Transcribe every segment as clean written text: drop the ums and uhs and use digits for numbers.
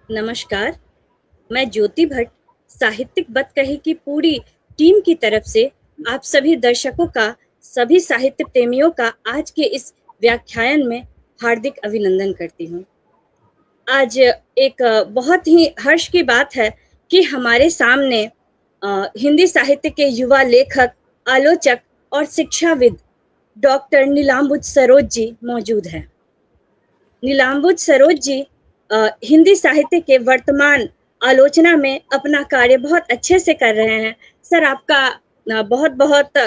नमस्कार, मैं ज्योति भट्ट साहित्यिक बतकही की पूरी टीम की तरफ से आप सभी दर्शकों का, सभी साहित्य प्रेमियों का आज के इस व्याख्यान में हार्दिक अभिनंदन करती हूँ। आज एक बहुत ही हर्ष की बात है कि हमारे सामने हिंदी साहित्य के युवा लेखक, आलोचक और शिक्षाविद डॉक्टर नीलांबुज सरोज जी मौजूद हैं। नीलांबुज सरोज जी हिंदी साहित्य के वर्तमान आलोचना में अपना कार्य बहुत अच्छे से कर रहे हैं। सर, आपका बहुत बहुत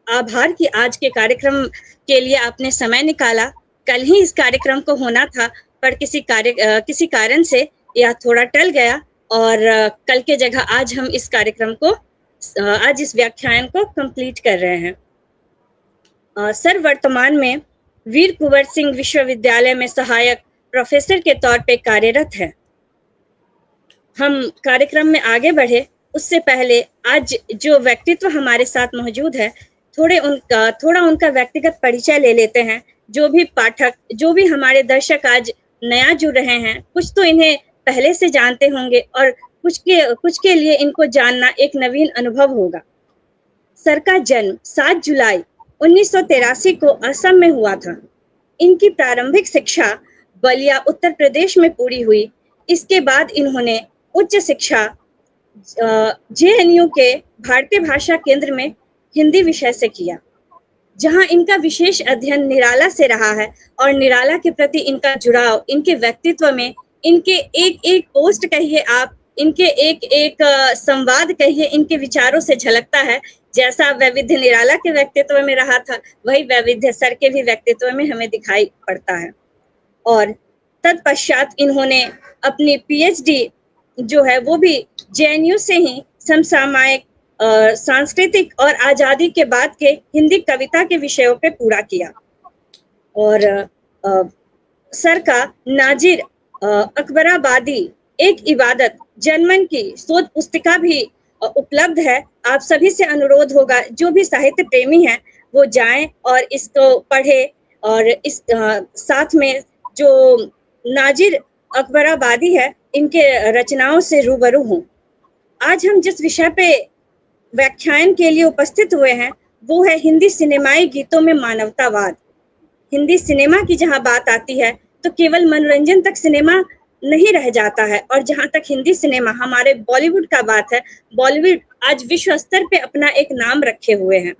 आभार कि आज के कार्यक्रम के लिए आपने समय निकाला। कल ही इस कार्यक्रम को होना था, पर किसी कारण से यह थोड़ा टल गया और कल के जगह आज हम इस कार्यक्रम को आज इस व्याख्यान को कंप्लीट कर रहे हैं। सर वर्तमान में वीर कुंवर सिंह विश्वविद्यालय में सहायक प्रोफेसर के तौर पे कार्यरत है। हम कार्यक्रम में आगे बढ़े उससे पहले आज जो व्यक्तित्व हमारे साथ मौजूद है, थोड़ा उनका व्यक्तिगत परिचय ले लेते हैं। जो भी पाठक, जो भी हमारे दर्शक आज नया जुड़ रहे हैं, कुछ तो इन्हें पहले से जानते होंगे और कुछ के लिए इनको जानना एक नवीन अनुभव होगा। सर का जन्म 7 जुलाई 1983 को असम में हुआ था। इनकी प्रारंभिक शिक्षा बलिया उत्तर प्रदेश में पूरी हुई। इसके बाद इन्होंने उच्च शिक्षा जेएनयू के भारतीय भाषा केंद्र में हिंदी विषय से किया, जहां इनका विशेष अध्ययन निराला से रहा है और निराला के प्रति इनका जुड़ाव, इनके व्यक्तित्व में, इनके एक एक पोस्ट कहिए आप, इनके एक एक संवाद कहिए, इनके विचारों से झलकता है। जैसा वैविध्य निराला के व्यक्तित्व में रहा था, वही वैविध्य सर के भी व्यक्तित्व में हमें दिखाई पड़ता है। और तत्पश्चात इन्होंने अपनी पीएचडी जो है वो भी जेएनयू से ही समसामयिक, सांस्कृतिक और आजादी के बाद के हिंदी कविता के विषयों पे पूरा किया। और सर का नाजिर अकबराबादी एक इबादत जनमन की शोध पुस्तिका भी उपलब्ध है। आप सभी से अनुरोध होगा, जो भी साहित्य प्रेमी हैं वो जाएं और इसको पढ़े और इस साथ में जो नाजिर अकबराबादी है, इनके रचनाओं से रूबरू हूँ। आज हम जिस विषय पे व्याख्यान के लिए उपस्थित हुए हैं वो है हिंदी सिनेमाई गीतों में मानवतावाद। हिंदी सिनेमा की जहाँ बात आती है तो केवल मनोरंजन तक सिनेमा नहीं रह जाता है, और जहाँ तक हिंदी सिनेमा, हमारे बॉलीवुड का बात है, बॉलीवुड आज विश्व स्तर पे अपना एक नाम रखे हुए हैं।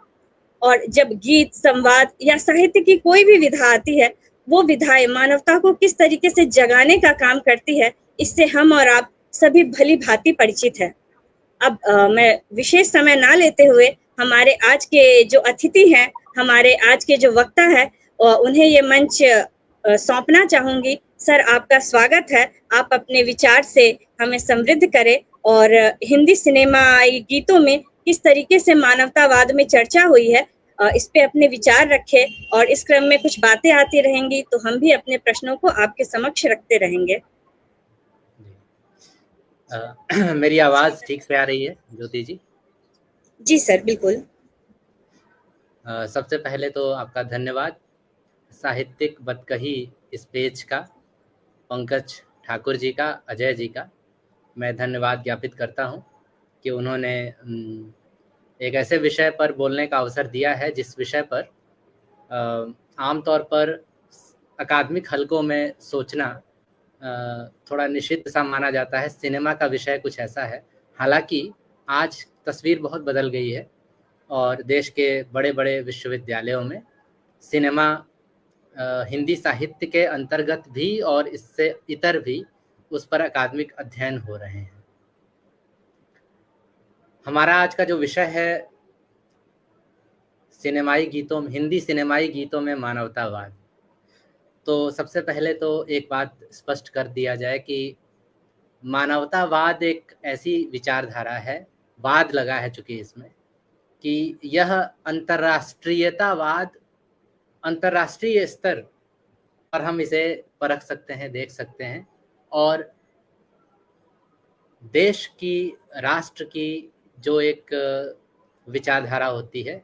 और जब गीत, संवाद या साहित्य की कोई भी विधा आती है, वो विधाएं मानवता को किस तरीके से जगाने का काम करती है, इससे हम और आप सभी भली भांति परिचित है। अब मैं विशेष समय ना लेते हुए हमारे आज के जो अतिथि हैं, हमारे आज के जो वक्ता है, उन्हें ये मंच सौंपना चाहूंगी। सर, आपका स्वागत है। आप अपने विचार से हमें समृद्ध करें और हिंदी सिनेमाई गीतों में किस तरीके से मानवतावाद में चर्चा हुई है, इस पे अपने विचार रखें। और इस क्रम में कुछ बातें आती रहेंगी तो हम भी अपने प्रश्नों को आपके समक्ष रखते रहेंगे। मेरी आवाज ठीक से आ रही है ज्योति जी? जी सर, बिल्कुल। सबसे पहले तो आपका धन्यवाद साहित्यिक बतकही इस पेज का, पंकज ठाकुर जी का, अजय जी का मैं धन्यवाद ज्ञापित करता हूं कि उन्होंने एक ऐसे विषय पर बोलने का अवसर दिया है जिस विषय पर आमतौर पर अकादमिक हलकों में सोचना थोड़ा निषिद्ध सा माना जाता है। सिनेमा का विषय कुछ ऐसा है। हालांकि आज तस्वीर बहुत बदल गई है और देश के बड़े बड़े विश्वविद्यालयों में सिनेमा हिंदी साहित्य के अंतर्गत भी और इससे इतर भी उस पर अकादमिक अध्ययन हो रहे हैं। हमारा आज का जो विषय है हिंदी सिनेमाई गीतों में मानवतावाद। तो सबसे पहले तो एक बात स्पष्ट कर दिया जाए कि मानवतावाद एक ऐसी विचारधारा है, वाद लगा है चूंकि इसमें, कि यह अंतर्राष्ट्रीय स्तर पर हम इसे परख सकते हैं, देख सकते हैं, और देश की, राष्ट्र की जो एक विचारधारा होती है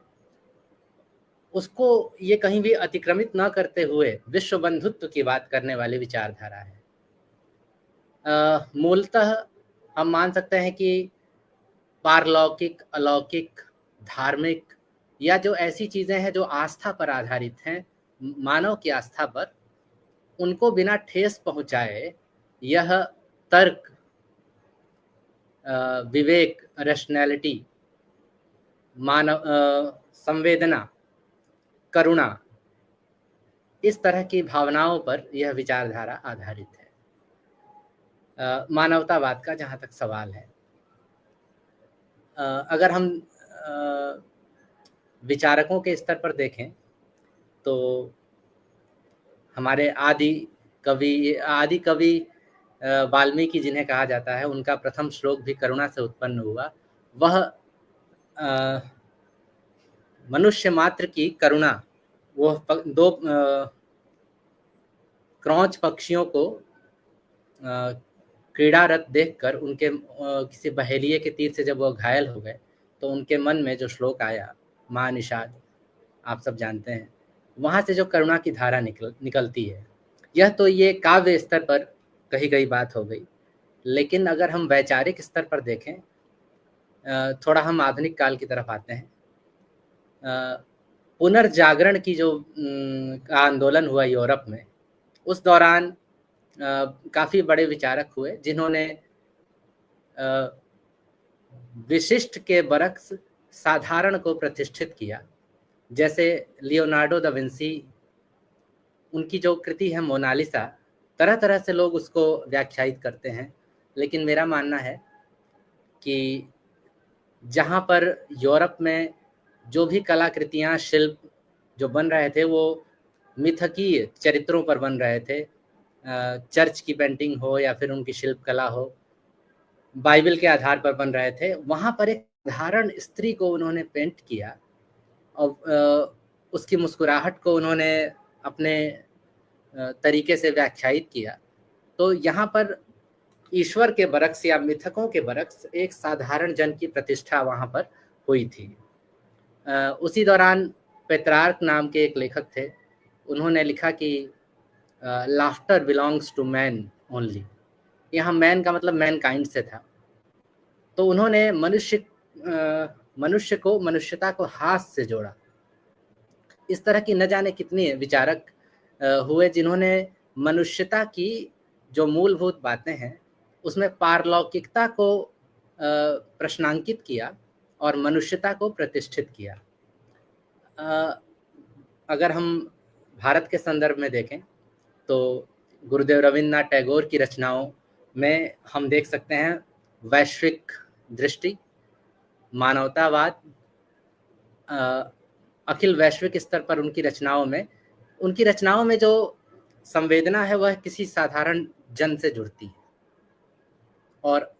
उसको ये कहीं भी अतिक्रमित न करते हुए विश्व बंधुत्व की बात करने वाली विचारधारा है। मूलतः हम मान सकते हैं कि पारलौकिक, अलौकिक, धार्मिक या जो ऐसी चीज़ें हैं जो आस्था पर आधारित हैं, मानव की आस्था पर, उनको बिना ठेस पहुँचाए यह तर्क, विवेक, रैशनैलिटी, मानव संवेदना, करुणा, इस तरह की भावनाओं पर यह विचारधारा आधारित है। मानवतावाद का जहाँ तक सवाल है, अगर हम विचारकों के स्तर पर देखें तो हमारे आदि कवि वाल्मीकि जिन्हें कहा जाता है, उनका प्रथम श्लोक भी करुणा से उत्पन्न हुआ। वह मनुष्य मात्र की करुणा, वो दो क्रौंच पक्षियों को क्रीड़ारत देखकर उनके किसी बहेलिये के तीर से जब वो घायल हो गए तो उनके मन में जो श्लोक आया, माँ निषाद, आप सब जानते हैं, वहाँ से जो करुणा की धारा निकलती है। यह तो ये काव्य स्तर पर कही गई बात हो गई, लेकिन अगर हम वैचारिक स्तर पर देखें, थोड़ा हम आधुनिक काल की तरफ आते हैं, पुनर्जागरण की जो का आंदोलन हुआ यूरोप में, उस दौरान काफ़ी बड़े विचारक हुए जिन्होंने विशिष्ट के बरक्स साधारण को प्रतिष्ठित किया। जैसे लियोनार्डो दा विंसी, उनकी जो कृति है मोनालिसा, तरह तरह से लोग उसको व्याख्यायित करते हैं, लेकिन मेरा मानना है कि जहाँ पर यूरोप में जो भी कलाकृतियाँ, शिल्प जो बन रहे थे, वो मिथकीय चरित्रों पर बन रहे थे। चर्च की पेंटिंग हो या फिर उनकी शिल्प कला हो, बाइबल के आधार पर बन रहे थे। वहाँ पर एक साधारण स्त्री को उन्होंने पेंट किया और उसकी मुस्कुराहट को उन्होंने अपने तरीके से व्याख्यायित किया। तो यहाँ पर ईश्वर के बरक्स या मिथकों के बरक्स एक साधारण जन की प्रतिष्ठा वहाँ पर हुई थी। उसी दौरान पेत्रार्क नाम के एक लेखक थे, उन्होंने लिखा कि laughter belongs to man only. यहाँ मैन का मतलब मैनकाइंड से था। तो उन्होंने मनुष्य को, मनुष्यता को हास्य से जोड़ा। इस तरह की न जाने कितने विचारक हुए जिन्होंने मनुष्यता की जो मूलभूत बातें हैं उसमें पारलौकिकता को प्रश्नांकित किया और मनुष्यता को प्रतिष्ठित किया। अगर हम भारत के संदर्भ में देखें तो गुरुदेव रविन्द्रनाथ टैगोर की रचनाओं में हम देख सकते हैं वैश्विक दृष्टि, मानवतावाद, अखिल वैश्विक स्तर पर उनकी रचनाओं में जो संवेदना है वह किसी साधारण जन से जुड़ती है। और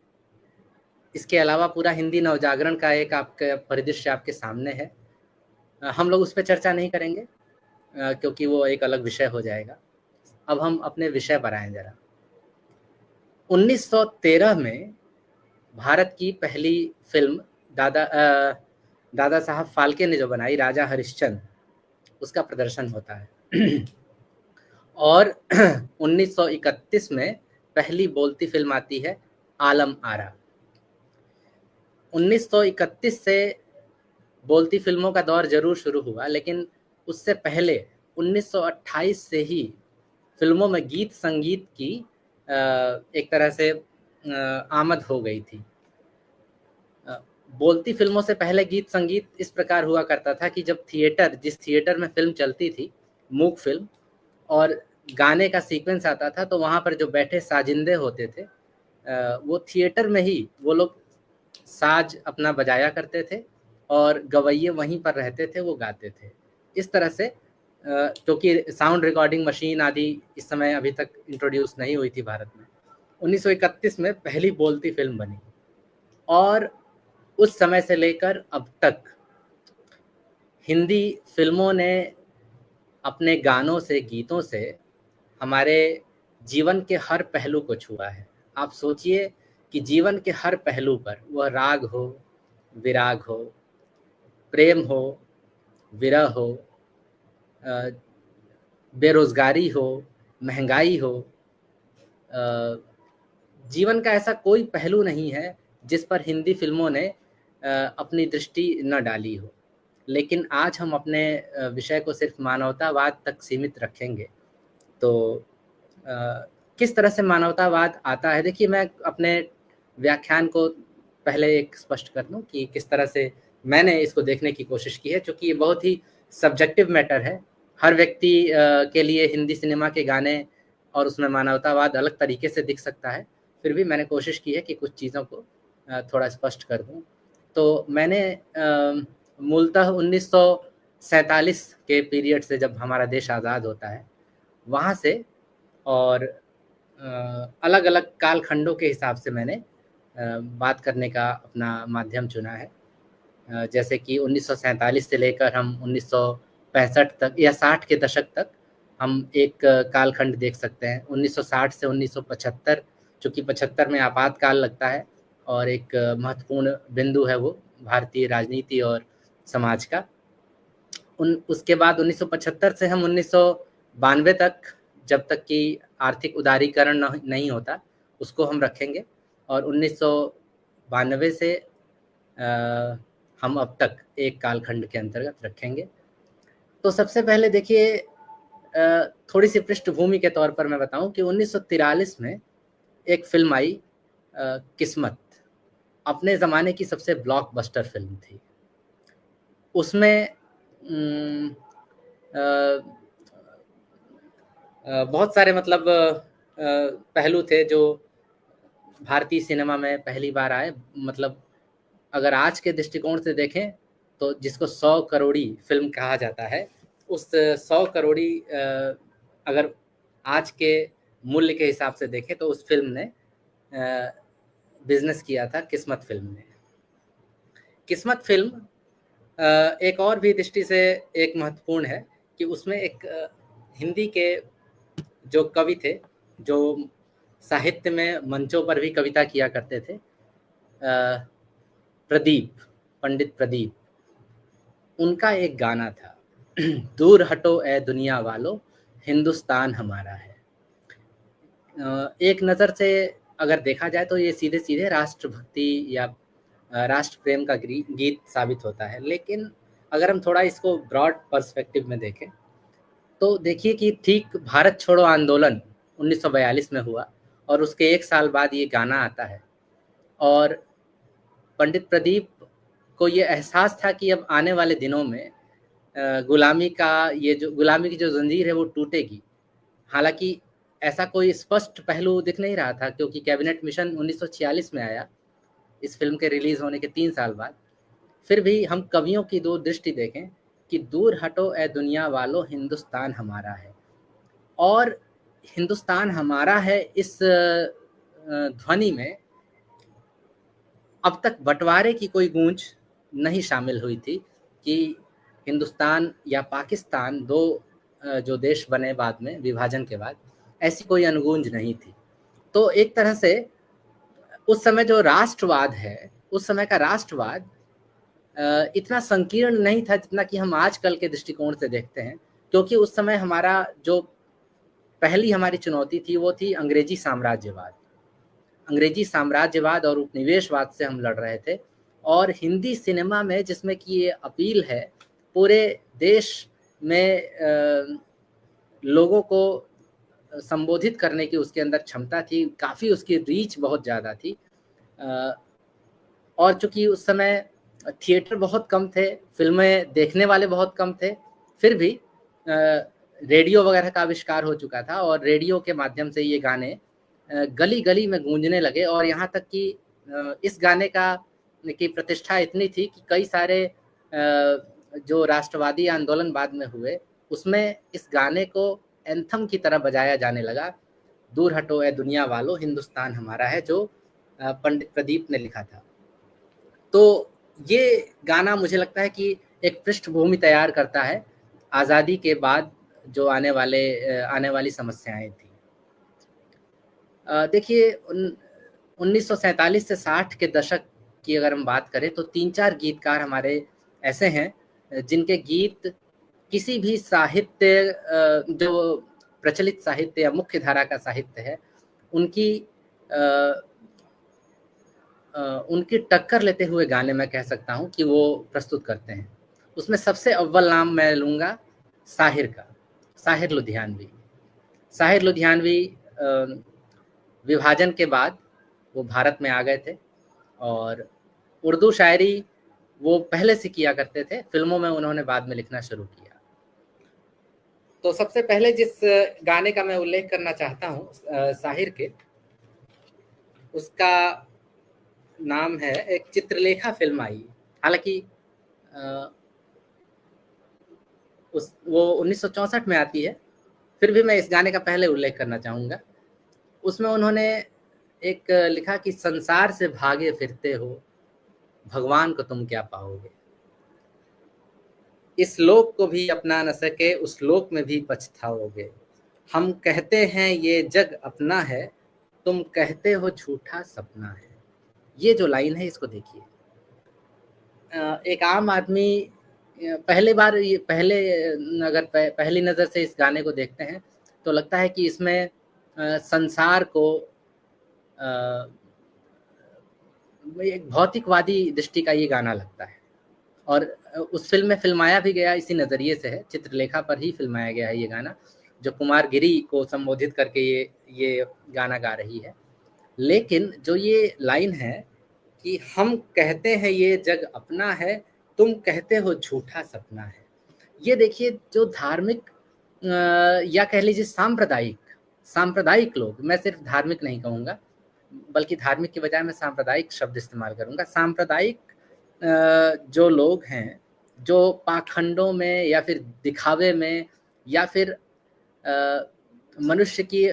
इसके अलावा पूरा हिंदी नवजागरण का एक आपका परिदृश्य आपके सामने है। हम लोग उस पर चर्चा नहीं करेंगे क्योंकि वो एक अलग विषय हो जाएगा। अब हम अपने विषय पर आएं जरा। 1913 में भारत की पहली फिल्म दादा साहब फाल्के ने जो बनाई, राजा हरिश्चंद्र, उसका प्रदर्शन होता है। और 1931 में पहली बोलती फिल्म आती है, आलम आरा। 1931 से बोलती फिल्मों का दौर जरूर शुरू हुआ, लेकिन उससे पहले 1928 से ही फिल्मों में गीत संगीत की एक तरह से आमद हो गई थी। बोलती फिल्मों से पहले गीत संगीत इस प्रकार हुआ करता था कि जब जिस थिएटर में फिल्म चलती थी, मूक फिल्म, और गाने का सीक्वेंस आता था, तो वहाँ पर जो बैठे साजिंदे होते थे वो थिएटर में ही वो लोग साज अपना बजाया करते थे और गवैये वहीं पर रहते थे, वो गाते थे। इस तरह से क्योंकि साउंड रिकॉर्डिंग मशीन आदि इस समय अभी तक इंट्रोड्यूस नहीं हुई थी भारत में, 1931 में पहली बोलती फिल्म बनी। और उस समय से लेकर अब तक हिंदी फिल्मों ने अपने गानों से, गीतों से हमारे जीवन के हर पहलू को छुआ है। आप सोचिए कि जीवन के हर पहलू पर, वह राग हो, विराग हो, प्रेम हो, विरह हो, बेरोजगारी हो, महंगाई हो, जीवन का ऐसा कोई पहलू नहीं है जिस पर हिंदी फिल्मों ने अपनी दृष्टि न डाली हो। लेकिन आज हम अपने विषय को सिर्फ मानवतावाद तक सीमित रखेंगे। तो किस तरह से मानवतावाद आता है, देखिए मैं अपने व्याख्यान को पहले एक स्पष्ट कर दूं कि किस तरह से मैंने इसको देखने की कोशिश की है, क्योंकि ये बहुत ही सब्जेक्टिव मैटर है। हर व्यक्ति के लिए हिंदी सिनेमा के गाने और उसमें मानवतावाद अलग तरीके से दिख सकता है। फिर भी मैंने कोशिश की है कि कुछ चीज़ों को थोड़ा स्पष्ट कर दूं। तो मैंने मूलतः 1947 के पीरियड से, जब हमारा देश आज़ाद होता है, वहाँ से और अलग अलग कालखंडों के हिसाब से मैंने बात करने का अपना माध्यम चुना है। जैसे कि 1947 से लेकर हम 1965 तक या 60 के दशक तक हम एक कालखंड देख सकते हैं। 1960 से 1975, चूँकि 75 में आपातकाल लगता है और एक महत्वपूर्ण बिंदु है वो भारतीय राजनीति और समाज का। उसके बाद 1975 से हम 1992 तक, जब तक कि आर्थिक उदारीकरण नहीं होता, उसको हम रखेंगे। और 1992 से हम अब तक एक कालखंड के अंतर्गत रखेंगे। तो सबसे पहले देखिए, थोड़ी सी पृष्ठभूमि के तौर पर मैं बताऊं कि 1943 में एक फिल्म आई, किस्मत, अपने ज़माने की सबसे ब्लॉकबस्टर फिल्म थी। उसमें बहुत सारे मतलब पहलू थे जो भारतीय सिनेमा में पहली बार आए। मतलब अगर आज के दृष्टिकोण से देखें तो जिसको 100 करोड़ी फिल्म कहा जाता है, उस 100 करोड़ी अगर आज के मूल्य के हिसाब से देखें तो उस फिल्म ने बिजनेस किया था किस्मत फिल्म ने। किस्मत फिल्म एक और भी दृष्टि से एक महत्वपूर्ण है कि उसमें एक हिंदी के जो कवि थे, जो साहित्य में मंचों पर भी कविता किया करते थे, प्रदीप, पंडित प्रदीप, उनका एक गाना था, दूर हटो ए दुनिया वालों, हिंदुस्तान हमारा है। एक नज़र से अगर देखा जाए तो ये सीधे सीधे राष्ट्रभक्ति या राष्ट्र प्रेम का गीत साबित होता है। लेकिन अगर हम थोड़ा इसको ब्रॉड पर्सपेक्टिव में देखें तो देखिए कि ठीक भारत छोड़ो आंदोलन 1942 में हुआ और उसके एक साल बाद ये गाना आता है। और पंडित प्रदीप को ये एहसास था कि अब आने वाले दिनों में गुलामी की जो जंजीर है वो टूटेगी। हालांकि ऐसा कोई स्पष्ट पहलू दिख नहीं रहा था, क्योंकि कैबिनेट मिशन 1946 में आया इस फिल्म के रिलीज होने के 3 साल बाद। फिर भी हम कवियों की दो दृष्टि देखें कि दूर हटो ए दुनिया वालों, हिंदुस्तान हमारा है। और हिंदुस्तान हमारा है इस ध्वनि में अब तक बंटवारे की कोई गूंज नहीं शामिल हुई थी कि हिंदुस्तान या पाकिस्तान, दो जो देश बने बाद में विभाजन के बाद, ऐसी कोई अनुगूंज नहीं थी। तो एक तरह से उस समय जो राष्ट्रवाद है, उस समय का राष्ट्रवाद इतना संकीर्ण नहीं था जितना कि हम आजकल के दृष्टिकोण से देखते हैं। क्योंकि उस समय हमारा जो पहली हमारी चुनौती थी वो थी अंग्रेजी साम्राज्यवाद और उपनिवेशवाद से हम लड़ रहे थे। और हिंदी सिनेमा में, जिसमें कि ये अपील है पूरे देश में लोगों को संबोधित करने की उसके अंदर क्षमता थी, काफ़ी उसकी रीच बहुत ज़्यादा थी। और चूंकि उस समय थिएटर बहुत कम थे, फिल्में देखने वाले बहुत कम थे, फिर भी रेडियो वगैरह का आविष्कार हो चुका था और रेडियो के माध्यम से ये गाने गली गली में गूंजने लगे। और यहाँ तक कि इस गाने की प्रतिष्ठा इतनी थी कि कई सारे जो राष्ट्रवादी आंदोलन बाद में हुए, उसमें इस गाने को एंथम की तरह बजाया जाने लगा, दूर हटो ए दुनिया वालों, हिंदुस्तान हमारा है, जो पंडित प्रदीप ने लिखा था। तो ये गाना मुझे लगता है कि एक पृष्ठभूमि तैयार करता है आज़ादी के बाद जो आने वाली समस्याएं थी। देखिए 1947 से 60 के दशक की अगर हम बात करें तो 3-4 गीतकार हमारे ऐसे हैं जिनके गीत किसी भी साहित्य जो प्रचलित साहित्य या मुख्य धारा का साहित्य है, उनकी उनकी टक्कर लेते हुए गाने मैं कह सकता हूँ कि वो प्रस्तुत करते हैं। उसमें सबसे अव्वल नाम मैं लूँगा साहिर का, साहिर लुधियानवी। साहिर लुधियानवी विभाजन के बाद वो भारत में आ गए थे और उर्दू शायरी वो पहले से किया करते थे, फिल्मों में उन्होंने बाद में लिखना शुरू किया। तो सबसे पहले जिस गाने का मैं उल्लेख करना चाहता हूँ साहिर के, उसका नाम है, एक चित्रलेखा फिल्म आई, हालांकि वो 1964 में आती है, फिर भी मैं इस गाने का पहले उल्लेख करना चाहूँगा। उसमें उन्होंने एक लिखा कि संसार से भागे फिरते हो, भगवान को तुम क्या पाओगे, इस लोक को भी अपना न सके, उस लोक में भी पछताओगे, हम कहते हैं ये जग अपना है, तुम कहते हो झूठा सपना है। ये जो लाइन है इसको देखिए। एक आम आदमी अगर पहली नज़र से इस गाने को देखते हैं तो लगता है कि इसमें संसार को एक भौतिकवादी दृष्टि का ये गाना लगता है, और उस फिल्म में फिल्माया भी गया इसी नज़रिए से है, चित्रलेखा पर ही फिल्माया गया है ये गाना, जो कुमार गिरी को संबोधित करके ये गाना गा रही है। लेकिन जो ये लाइन है कि हम कहते हैं ये जग अपना है, तुम कहते हो झूठा सपना है, ये देखिए जो धार्मिक या कह लीजिए सांप्रदायिक लोग, मैं सिर्फ धार्मिक नहीं कहूँगा बल्कि धार्मिक की बजाय मैं सांप्रदायिक शब्द इस्तेमाल करूँगा, सांप्रदायिक जो लोग हैं, जो पाखंडों में या फिर दिखावे में या फिर मनुष्य की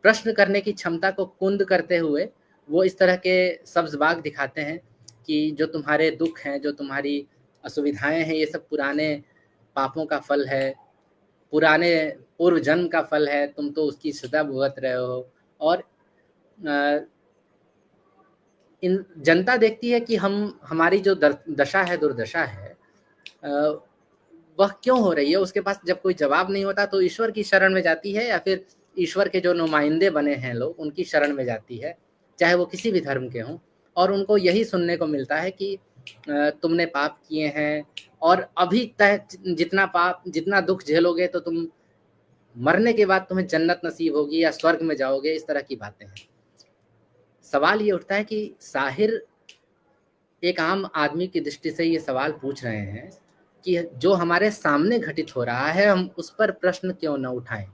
प्रश्न करने की क्षमता को कुंद करते हुए वो इस तरह के सब्ज बाग दिखाते हैं कि जो तुम्हारे दुख हैं, जो तुम्हारी असुविधाएं हैं, ये सब पुराने पापों का फल है, पुराने पूर्व जन्म का फल है, तुम तो उसकी सजा भुगत रहे हो। और इन जनता देखती है कि हमारी जो दशा है, दुर्दशा है, वह क्यों हो रही है। उसके पास जब कोई जवाब नहीं होता तो ईश्वर की शरण में जाती है, या फिर ईश्वर के जो नुमाइंदे बने हैं लोग, उनकी शरण में जाती है, चाहे वो किसी भी धर्म के हों, और उनको यही सुनने को मिलता है कि तुमने पाप किए हैं और अभी तक जितना दुख झेलोगे तो तुम मरने के बाद तुम्हें जन्नत नसीब होगी या स्वर्ग में जाओगे, इस तरह की बातें हैं। सवाल ये उठता है कि साहिर एक आम आदमी की दृष्टि से ये सवाल पूछ रहे हैं कि जो हमारे सामने घटित हो रहा है, हम उस पर प्रश्न क्यों न उठाएं,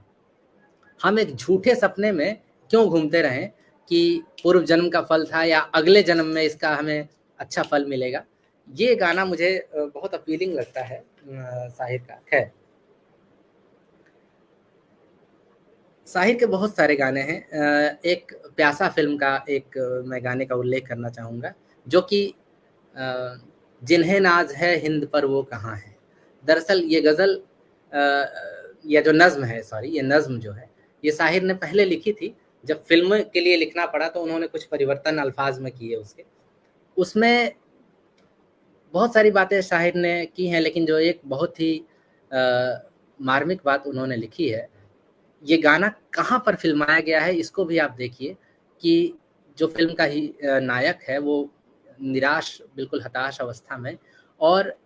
हम एक झूठे सपने में क्यों घूमते रहें कि पूर्व जन्म का फल था या अगले जन्म में इसका हमें अच्छा फल मिलेगा। ये गाना मुझे बहुत अपीलिंग लगता है साहिर का। खैर, साहिर के बहुत सारे गाने हैं। एक प्यासा फिल्म का एक मैं गाने का उल्लेख करना चाहूँगा, जो कि जिन्हें नाज है हिंद पर वो कहाँ है। दरअसल ये गज़ल या जो नज़्म है, ये नज़्म जो है, ये साहिर ने पहले लिखी थी। जब फिल्म के लिए लिखना पड़ा तो उन्होंने कुछ परिवर्तन अल्फाज में किए उसके। उसमें बहुत सारी बातें साहिर ने की हैं, लेकिन जो एक बहुत ही मार्मिक बात उन्होंने लिखी है, ये गाना कहाँ पर फिल्माया गया है इसको भी आप देखिए कि जो फिल्म का ही नायक है वो निराश, बिल्कुल हताश अवस्था में, और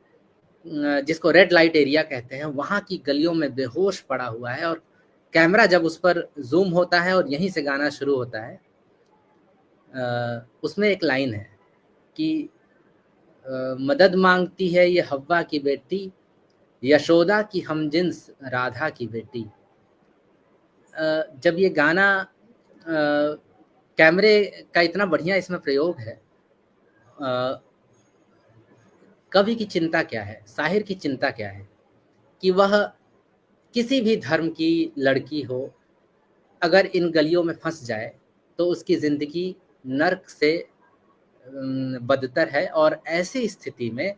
जिसको रेड लाइट एरिया कहते हैं, वहाँ की गलियों में बेहोश पड़ा हुआ है, और कैमरा जब उस पर जूम होता है और यहीं से गाना शुरू होता है, उसमें एक लाइन है कि मदद मांगती है ये हव्वा की बेटी, यशोदा की हमजिन्स राधा की बेटी। जब ये गाना कैमरे का इतना बढ़िया इसमें प्रयोग है, कवि की चिंता क्या है, साहिर की चिंता क्या है कि वह किसी भी धर्म की लड़की हो, अगर इन गलियों में फंस जाए तो उसकी ज़िंदगी नर्क से बदतर है, और ऐसी स्थिति में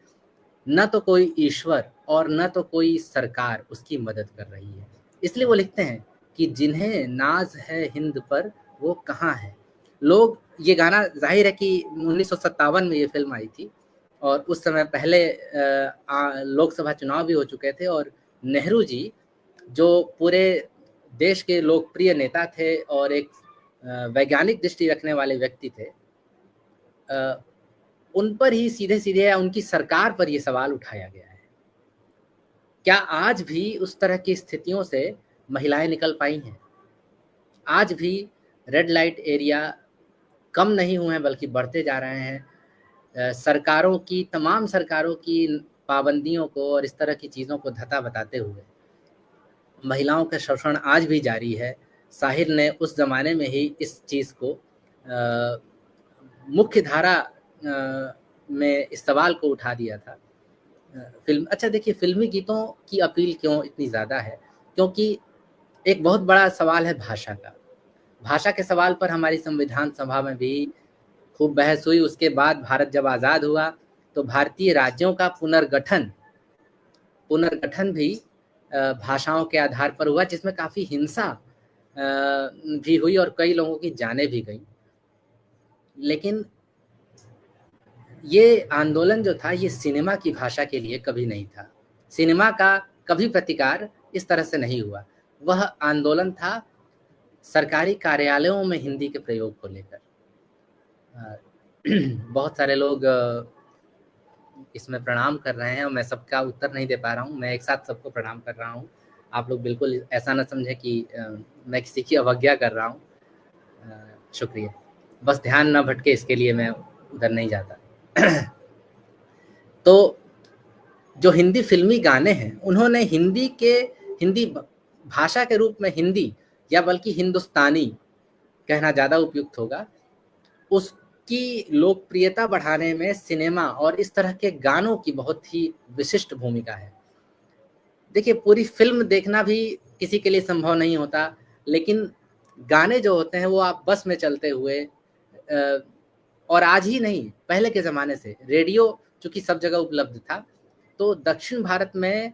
न तो कोई ईश्वर और न तो कोई सरकार उसकी मदद कर रही है। इसलिए वो लिखते हैं कि जिन्हें नाज है हिंद पर वो कहाँ है। लोग, ये गाना जाहिर है कि 1957 में ये फिल्म आई थी, और उस समय पहले लोकसभा चुनाव भी हो चुके थे, और नेहरू जी जो पूरे देश के लोकप्रिय नेता थे और एक वैज्ञानिक दृष्टि रखने वाले व्यक्ति थे, उन पर ही सीधे सीधे या उनकी सरकार पर ये सवाल उठाया गया है। क्या आज भी उस तरह की स्थितियों से महिलाएं निकल पाई हैं? आज भी रेड लाइट एरिया कम नहीं हुए हैं बल्कि बढ़ते जा रहे हैं। सरकारों की, तमाम सरकारों की पाबंदियों को और इस तरह की चीज़ों को धता बताते हुए महिलाओं का शोषण आज भी जारी है। साहिर ने उस ज़माने में ही इस चीज़ को मुख्य धारा में इस सवाल को उठा दिया था। फिल्म, अच्छा देखिए, फिल्मी गीतों की अपील क्यों इतनी ज़्यादा है? क्योंकि एक बहुत बड़ा सवाल है भाषा का। भाषा के सवाल पर हमारी संविधान सभा में भी खूब बहस हुई। उसके बाद भारत जब आज़ाद हुआ तो भारतीय राज्यों का पुनर्गठन भी भाषाओं के आधार पर हुआ, जिसमें काफ़ी हिंसा भी हुई और कई लोगों की जानें भी गई। लेकिन ये आंदोलन जो था, ये सिनेमा की भाषा के लिए कभी नहीं था। सिनेमा का कभी प्रतिकार इस तरह से नहीं हुआ। वह आंदोलन था सरकारी कार्यालयों में हिंदी के प्रयोग को लेकर। बहुत सारे लोग इसमें प्रणाम कर रहे हैं और मैं सबका उत्तर नहीं दे पा रहा हूँ। मैं एक साथ सबको प्रणाम कर रहा हूँ। आप लोग बिल्कुल ऐसा ना समझे कि मैं किसी की अवज्ञा कर रहा हूँ। शुक्रिया। बस ध्यान न भटके, इसके लिए मैं उधर नहीं जाता। तो जो हिंदी फिल्मी गाने हैं, उन्होंने हिंदी भाषा के रूप में हिंदी, या बल्कि हिंदुस्तानी कहना ज़्यादा उपयुक्त होगा, उसकी लोकप्रियता बढ़ाने में सिनेमा और इस तरह के गानों की बहुत ही विशिष्ट भूमिका है। देखिए, पूरी फिल्म देखना भी किसी के लिए संभव नहीं होता, लेकिन गाने जो होते हैं वो आप बस में चलते हुए, और आज ही नहीं, पहले के ज़माने से रेडियो चूँकि सब जगह उपलब्ध था, तो दक्षिण भारत में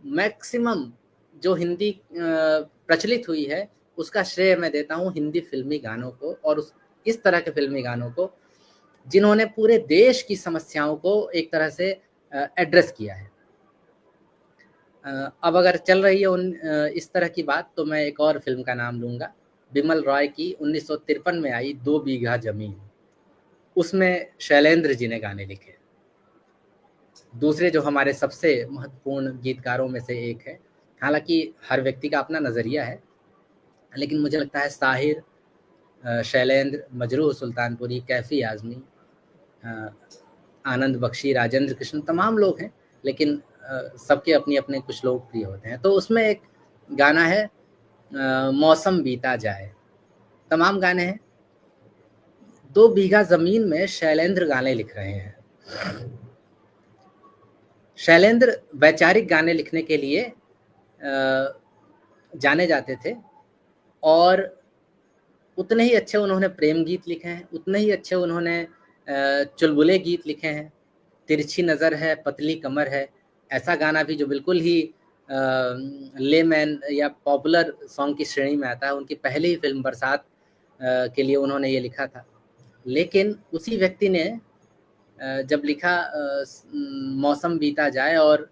मैक्सिमम जो हिंदी प्रचलित हुई है, उसका श्रेय मैं देता हूँ हिंदी फिल्मी गानों को, और इस तरह के फिल्मी गानों को जिन्होंने पूरे देश की समस्याओं को एक तरह से एड्रेस किया है। अब अगर चल रही है इस तरह की बात, तो मैं एक और फिल्म का नाम लूँगा, बिमल रॉय की 1953 में आई 2 बीघा ज़मीन। उसमें शैलेंद्र जी ने गाने लिखे। दूसरे जो हमारे सबसे महत्वपूर्ण गीतकारों में से एक है, हालांकि हर व्यक्ति का अपना नज़रिया है, लेकिन मुझे लगता है साहिर, शैलेंद्र, मजरूह सुल्तानपुरी, कैफ़ी आज़मी, आनंद बख्शी, राजेंद्र कृष्ण, तमाम लोग हैं, लेकिन सबके अपने अपने कुछ लोग प्रिय होते हैं। तो उसमें एक गाना है मौसम बीता जाए। तमाम गाने हैं। 2 बीघा ज़मीन में शैलेंद्र गाने लिख रहे हैं। शैलेंद्र वैचारिक गाने लिखने के लिए जाने जाते थे, और उतने ही अच्छे उन्होंने प्रेम गीत लिखे हैं, उतने ही अच्छे उन्होंने चुलबुले गीत लिखे हैं। तिरछी नज़र है, पतली कमर है, ऐसा गाना भी जो बिल्कुल ही लेमैन या पॉपुलर सॉन्ग की श्रेणी में आता है। उनकी पहली ही फिल्म बरसात के लिए उन्होंने ये लिखा था। लेकिन उसी व्यक्ति ने जब लिखा मौसम बीता जाए, और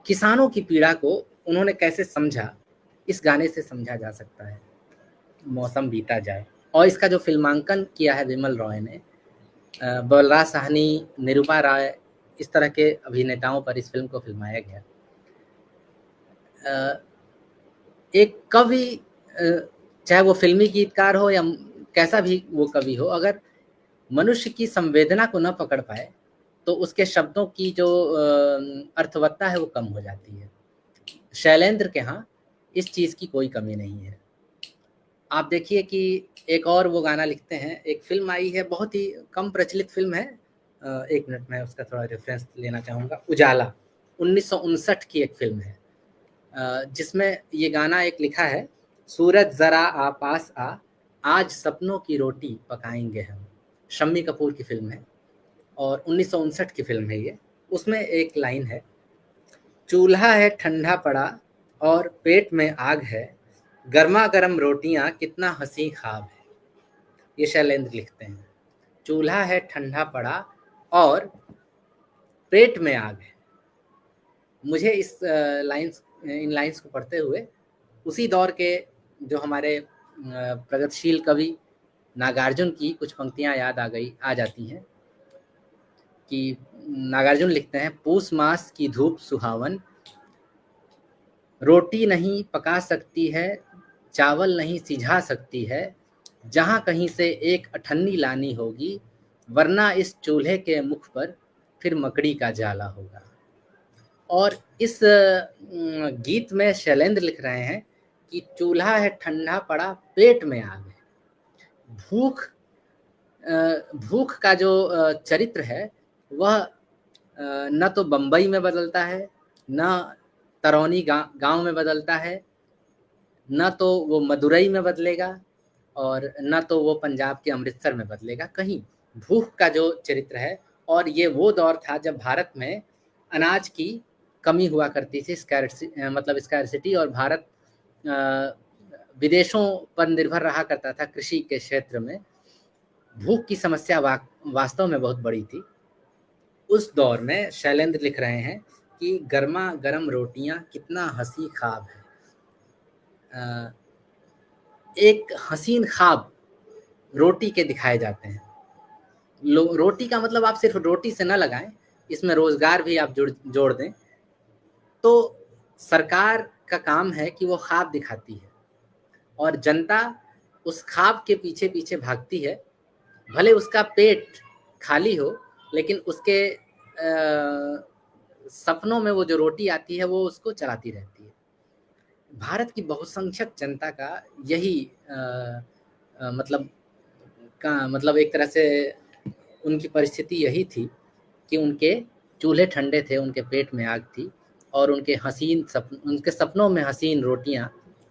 किसानों की पीड़ा को उन्होंने कैसे समझा, इस गाने से समझा जा सकता है, मौसम बीता जाए। और इसका जो फिल्मांकन किया है विमल रॉय ने, बलराज साहनी, निरूपा राय, इस तरह के अभिनेताओं पर इस फिल्म को फिल्माया गया। एक कवि, चाहे वो फिल्मी गीतकार हो या कैसा भी वो कवि हो, अगर मनुष्य की संवेदना को न पकड़ पाए तो उसके शब्दों की जो अर्थवत्ता है वो कम हो जाती है। शैलेंद्र के यहाँ इस चीज़ की कोई कमी नहीं है। आप देखिए कि एक और वो गाना लिखते हैं, एक फिल्म आई है, बहुत ही कम प्रचलित फिल्म है, एक मिनट में उसका थोड़ा रेफरेंस लेना चाहूँगा। उजाला 1959 की एक फिल्म है, जिसमें ये गाना एक लिखा है, सूरज ज़रा आ पास आ, आज सपनों की रोटी पकाएंगे हम। शम्मी कपूर की फिल्म है और 1959 की फिल्म है ये। उसमें एक लाइन है, चूल्हा है ठंडा पड़ा और पेट में आग है, गर्मा गर्म रोटियां कितना हंसी ख्वाब है। ये शैलेंद्र लिखते हैं। चूल्हा है ठंडा पड़ा और पेट में आग है, मुझे इन लाइंस को पढ़ते हुए उसी दौर के जो हमारे प्रगतिशील कवि नागार्जुन की कुछ पंक्तियां याद आ जाती हैं कि नागार्जुन लिखते हैं, पूस मास की धूप सुहावन, रोटी नहीं पका सकती है, चावल नहीं सिझा सकती है, जहां कहीं से एक अठन्नी लानी होगी, वरना इस चूल्हे के मुख पर फिर मकड़ी का जाला होगा। और इस गीत में शैलेंद्र लिख रहे हैं कि चूल्हा है ठंडा पड़ा, पेट में आग है। भूख का जो चरित्र है वह न तो बंबई में बदलता है, न तरौनी गांव में बदलता है, न तो वो मदुरई में बदलेगा और न तो वो पंजाब के अमृतसर में बदलेगा। कहीं भूख का जो चरित्र है, और ये वो दौर था जब भारत में अनाज की कमी हुआ करती थी, स्कैरसिटी, और भारत विदेशों पर निर्भर रहा करता था कृषि के क्षेत्र में। भूख की समस्या वास्तव में बहुत बड़ी थी। उस दौर में शैलेंद्र लिख रहे हैं कि गर्मा गर्म रोटियां कितना हंसी ख्वाब है। एक हसीन ख्वाब रोटी के दिखाए जाते हैं। रोटी का मतलब आप सिर्फ रोटी से न लगाएं, इसमें रोजगार भी आप जोड़ दें। तो सरकार का काम है कि वो ख्वाब दिखाती है और जनता उस ख्वाब के पीछे पीछे भागती है। भले उसका पेट खाली हो, लेकिन उसके सपनों में वो जो रोटी आती है वो उसको चलाती रहती है। भारत की बहुसंख्यक जनता का यही मतलब एक तरह से उनकी परिस्थिति यही थी कि उनके चूल्हे ठंडे थे, उनके पेट में आग थी, और उनके सपनों में हसीन रोटियां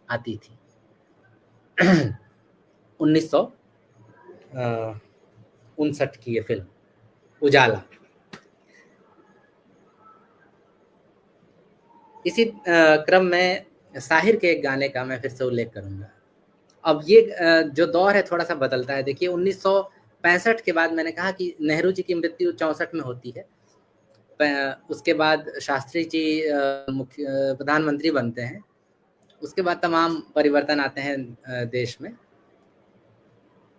आती थी। 1959 की ये फिल्म उजाला। इसी क्रम में साहिर के एक गाने का मैं फिर से उल्लेख करूंगा। अब ये जो दौर है थोड़ा सा बदलता है। देखिए 1965 के बाद मैंने कहा कि नेहरू जी की मृत्यु 64 में होती है। उसके बाद शास्त्री जी प्रधानमंत्री बनते हैं। उसके बाद तमाम परिवर्तन आते हैं देश में।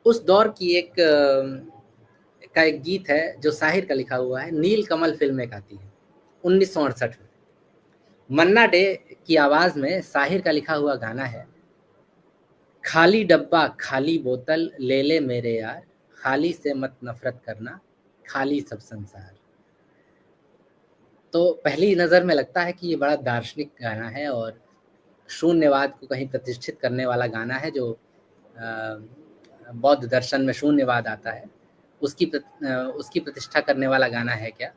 उस दौर की एक गीत है जो साहिर का लिखा हुआ है। नील कमल फिल्म एक आती है 1968 में। मन्ना डे की आवाज में साहिर का लिखा हुआ गाना है, खाली डब्बा खाली बोतल ले ले मेरे यार, खाली से मत नफरत करना, खाली सब संसार। तो पहली नज़र में लगता है कि ये बड़ा दार्शनिक गाना है और शून्यवाद को कहीं प्रतिष्ठित करने वाला गाना है। जो बौद्ध दर्शन में शून्यवाद आता है उसकी प्रतिष्ठा करने वाला गाना है क्या।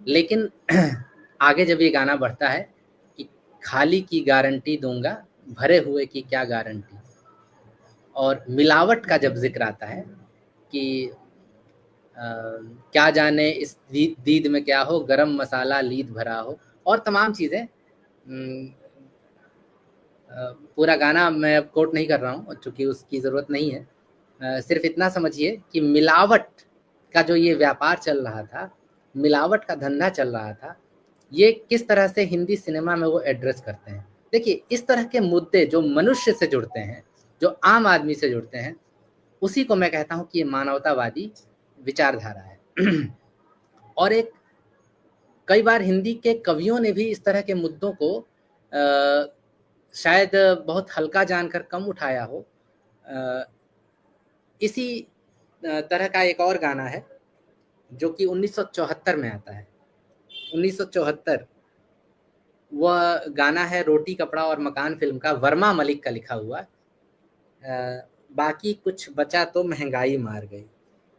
लेकिन आगे जब ये गाना बढ़ता है कि खाली की गारंटी दूंगा, भरे हुए की क्या गारंटी, और मिलावट का जब जिक्र आता है कि क्या जाने इस दीद में क्या हो, गरम मसाला लीद भरा हो, और तमाम चीज़ें। पूरा गाना मैं कोट नहीं कर रहा हूँ चूँकि उसकी ज़रूरत नहीं है। सिर्फ इतना समझिए कि मिलावट का जो ये व्यापार चल रहा था, मिलावट का धंधा चल रहा था, ये किस तरह से हिंदी सिनेमा में वो एड्रेस करते हैं। देखिए इस तरह के मुद्दे जो मनुष्य से जुड़ते हैं, जो आम आदमी से जुड़ते हैं, उसी को मैं कहता हूँ कि ये मानवतावादी विचारधारा है। और कई बार हिंदी के कवियों ने भी इस तरह के मुद्दों को शायद बहुत हल्का जानकर कम उठाया हो। इसी तरह का एक और गाना है जो कि 1974 में आता है। 1974 वह गाना है रोटी कपड़ा और मकान फिल्म का, वर्मा मलिक का लिखा हुआ। बाकी कुछ बचा तो महंगाई मार गई।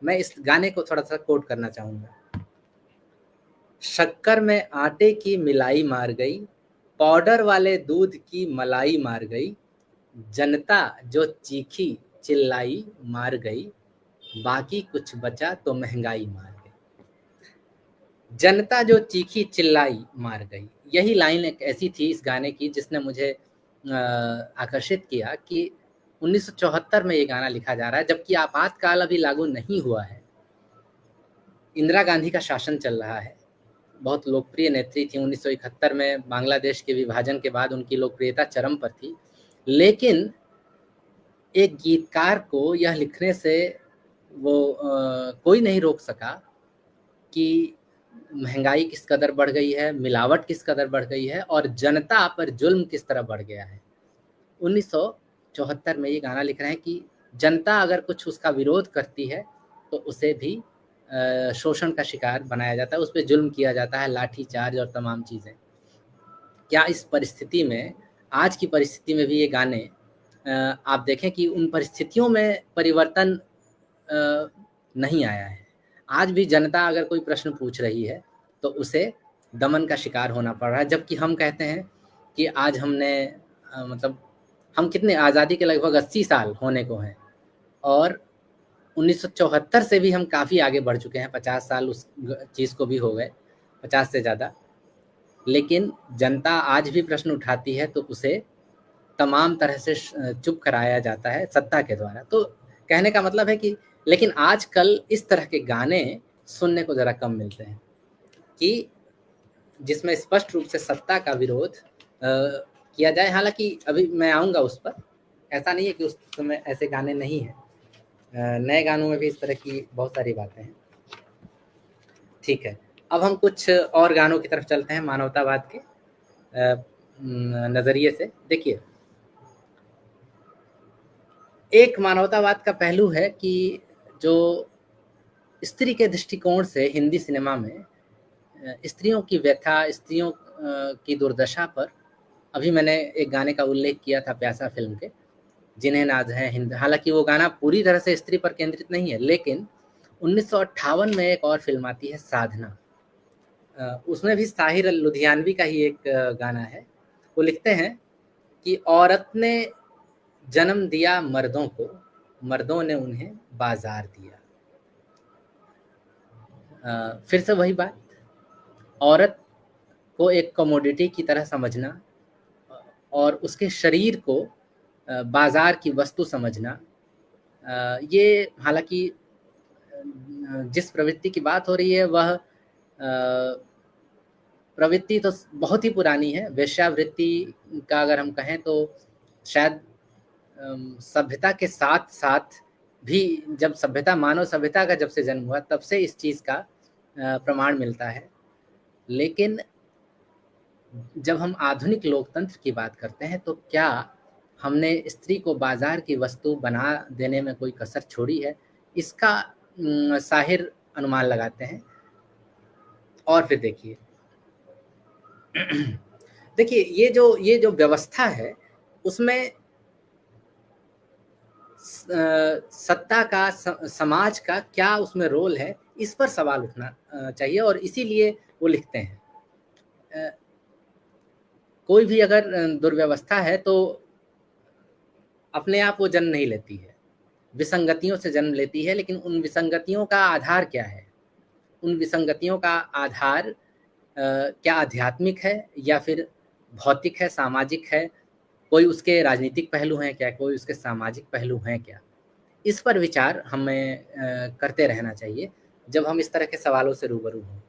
मैं इस गाने को थोड़ा सा कोट करना चाहूँगा। शक्कर में आटे की मिलाई मार गई, पाउडर वाले दूध की मलाई मार गई, जनता जो चीखी चिल्लाई मार गई, बाकी कुछ बचा तो महंगाई मार गई। जनता जो चीखी चिल्लाई मार गई, यही लाइन एक ऐसी थी इस गाने की जिसने मुझे आकर्षित किया कि 1974 में ये गाना लिखा जा रहा है, जबकि आपातकाल अभी लागू नहीं हुआ है, इंदिरा गांधी का शासन चल रहा है, बहुत लोकप्रिय नेत्री थी। 1971 में बांग्लादेश के विभाजन के बाद उनकी लोकप्रियता चरम पर थी, लेकिन एक गीतकार को यह लिखने से वो कोई नहीं रोक सका कि महंगाई किस कदर बढ़ गई है, मिलावट किस कदर बढ़ गई है और जनता पर जुल्म किस तरह बढ़ गया है। 1974 में ये गाना लिख रहे हैं कि जनता अगर कुछ उसका विरोध करती है तो उसे भी शोषण का शिकार बनाया जाता है, उस पर जुल्म किया जाता है, लाठी चार्ज और तमाम चीज़ें। क्या इस परिस्थिति में, आज की परिस्थिति में भी ये गाने आप देखें कि उन परिस्थितियों में परिवर्तन नहीं आया है। आज भी जनता अगर कोई प्रश्न पूछ रही है तो उसे दमन का शिकार होना पड़ रहा है, जबकि हम कहते हैं कि आज हमने मतलब हम कितने आज़ादी के लगभग 80 साल होने को हैं और 1974 से भी हम काफ़ी आगे बढ़ चुके हैं, 50 साल उस चीज़ को भी हो गए, 50 से ज़्यादा। लेकिन जनता आज भी प्रश्न उठाती है तो उसे तमाम तरह से चुप कराया जाता है सत्ता के द्वारा। तो कहने का मतलब है कि लेकिन आजकल इस तरह के गाने सुनने को ज़रा कम मिलते हैं कि जिसमें स्पष्ट रूप से सत्ता का विरोध किया जाए। हालांकि अभी मैं आऊँगा उस पर, ऐसा नहीं है कि उस समय ऐसे गाने नहीं हैं, नए गानों में भी इस तरह की बहुत सारी बातें हैं। ठीक है, अब हम कुछ और गानों की तरफ चलते हैं मानवतावाद के नज़रिए से। देखिए, एक मानवतावाद का पहलू है कि जो स्त्री के दृष्टिकोण से हिंदी सिनेमा में स्त्रियों की व्यथा, स्त्रियों की दुर्दशा पर अभी मैंने एक गाने का उल्लेख किया था प्यासा फिल्म के, जिन्हें नाज है हिंद। हालांकि वो गाना पूरी तरह से स्त्री पर केंद्रित नहीं है, लेकिन 1958 में एक और फिल्म आती है साधना, उसमें भी साहिर लुधियानवी का ही एक गाना है। वो लिखते हैं कि औरत ने जन्म दिया मर्दों को, मर्दों ने उन्हें बाजार दिया। फिर से वही बात, औरत को एक कमोडिटी की तरह समझना और उसके शरीर को बाजार की वस्तु समझना, ये हालांकि जिस प्रवृत्ति की बात हो रही है वह प्रवृत्ति तो बहुत ही पुरानी है। वेश्यावृत्ति का अगर हम कहें तो शायद सभ्यता के साथ साथ भी, जब सभ्यता, मानव सभ्यता का जब से जन्म हुआ तब से इस चीज़ का प्रमाण मिलता है। लेकिन जब हम आधुनिक लोकतंत्र की बात करते हैं तो क्या हमने स्त्री को बाजार की वस्तु बना देने में कोई कसर छोड़ी है, इसका साहिर अनुमान लगाते हैं। और फिर देखिए देखिए ये जो व्यवस्था है उसमें सत्ता का, समाज का क्या उसमें रोल है, इस पर सवाल उठना चाहिए। और इसीलिए वो लिखते हैं कोई भी अगर दुर्व्यवस्था है तो अपने आप वो जन्म नहीं लेती है, विसंगतियों से जन्म लेती है। लेकिन उन विसंगतियों का आधार क्या है? उन विसंगतियों का आधार क्या आध्यात्मिक है या फिर भौतिक है, सामाजिक है? कोई उसके राजनीतिक पहलू हैं क्या, कोई उसके सामाजिक पहलू हैं क्या? इस पर विचार हमें करते रहना चाहिए जब हम इस तरह के सवालों से रूबरू हों।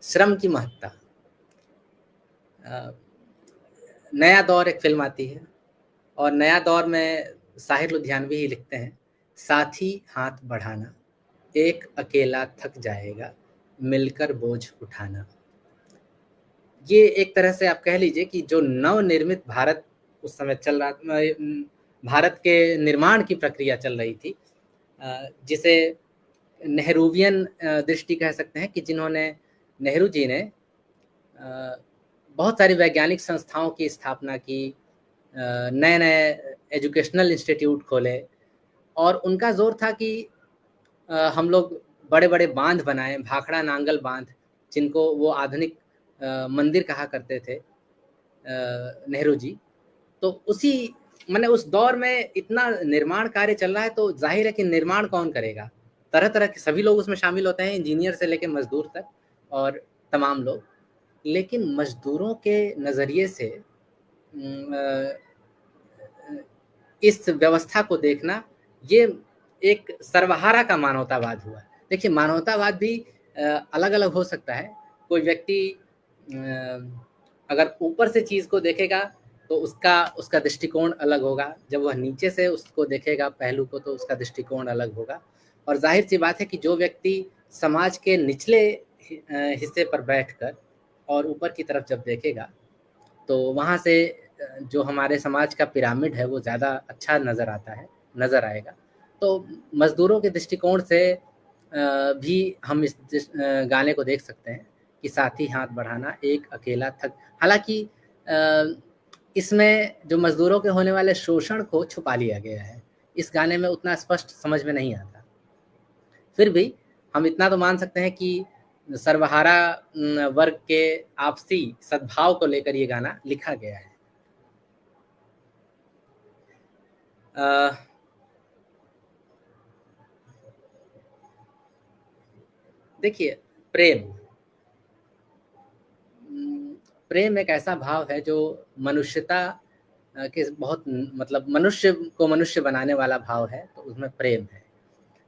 श्रम की महत्ता, नया दौर एक फिल्म आती है और नया दौर में साहिर लुधियानवी ही लिखते हैं, साथी हाथ बढ़ाना, एक अकेला थक जाएगा, मिलकर बोझ उठाना। ये एक तरह से आप कह लीजिए कि जो नवनिर्मित भारत उस समय चल रहा, भारत के निर्माण की प्रक्रिया चल रही थी, जिसे नेहरूवियन दृष्टि कह सकते हैं, कि जिन्होंने, नेहरू जी ने बहुत सारी वैज्ञानिक संस्थाओं की स्थापना की, नए नए एजुकेशनल इंस्टीट्यूट खोले और उनका जोर था कि हम लोग बड़े बड़े बांध बनाएं, भाखड़ा नांगल बांध, जिनको वो आधुनिक मंदिर कहा करते थे नेहरू जी। तो उसी मैंने उस दौर में इतना निर्माण कार्य चल रहा है तो जाहिर है कि निर्माण कौन करेगा? तरह तरह के सभी लोग उसमें शामिल होते हैं, इंजीनियर से लेकर मजदूर तक और तमाम लोग। लेकिन मजदूरों के नज़रिए से इस व्यवस्था को देखना, ये एक सर्वहारा का मानवतावाद हुआ। देखिए, मानवतावाद भी अलग अलग हो सकता है। कोई व्यक्ति अगर ऊपर से चीज़ को देखेगा तो उसका दृष्टिकोण अलग होगा, जब वह नीचे से उसको देखेगा पहलू को तो उसका दृष्टिकोण अलग होगा। और जाहिर सी बात है कि जो व्यक्ति समाज के निचले हिस्से पर बैठकर और ऊपर की तरफ जब देखेगा तो वहाँ से जो हमारे समाज का पिरामिड है वो ज़्यादा अच्छा नज़र आएगा। तो मज़दूरों के दृष्टिकोण से भी हम इस गाने को देख सकते हैं कि साथी हाथ बढ़ाना एक अकेला थक। हालाँकि इसमें जो मज़दूरों के होने वाले शोषण को छुपा लिया गया है, इस गाने में उतना स्पष्ट समझ में नहीं आता। फिर भी हम इतना तो मान सकते हैं कि सर्वहारा वर्ग के आपसी सद्भाव को लेकर ये गाना लिखा गया है। देखिए, प्रेम एक ऐसा भाव है जो मनुष्यता के बहुत मतलब मनुष्य को मनुष्य बनाने वाला भाव है, तो उसमें प्रेम है।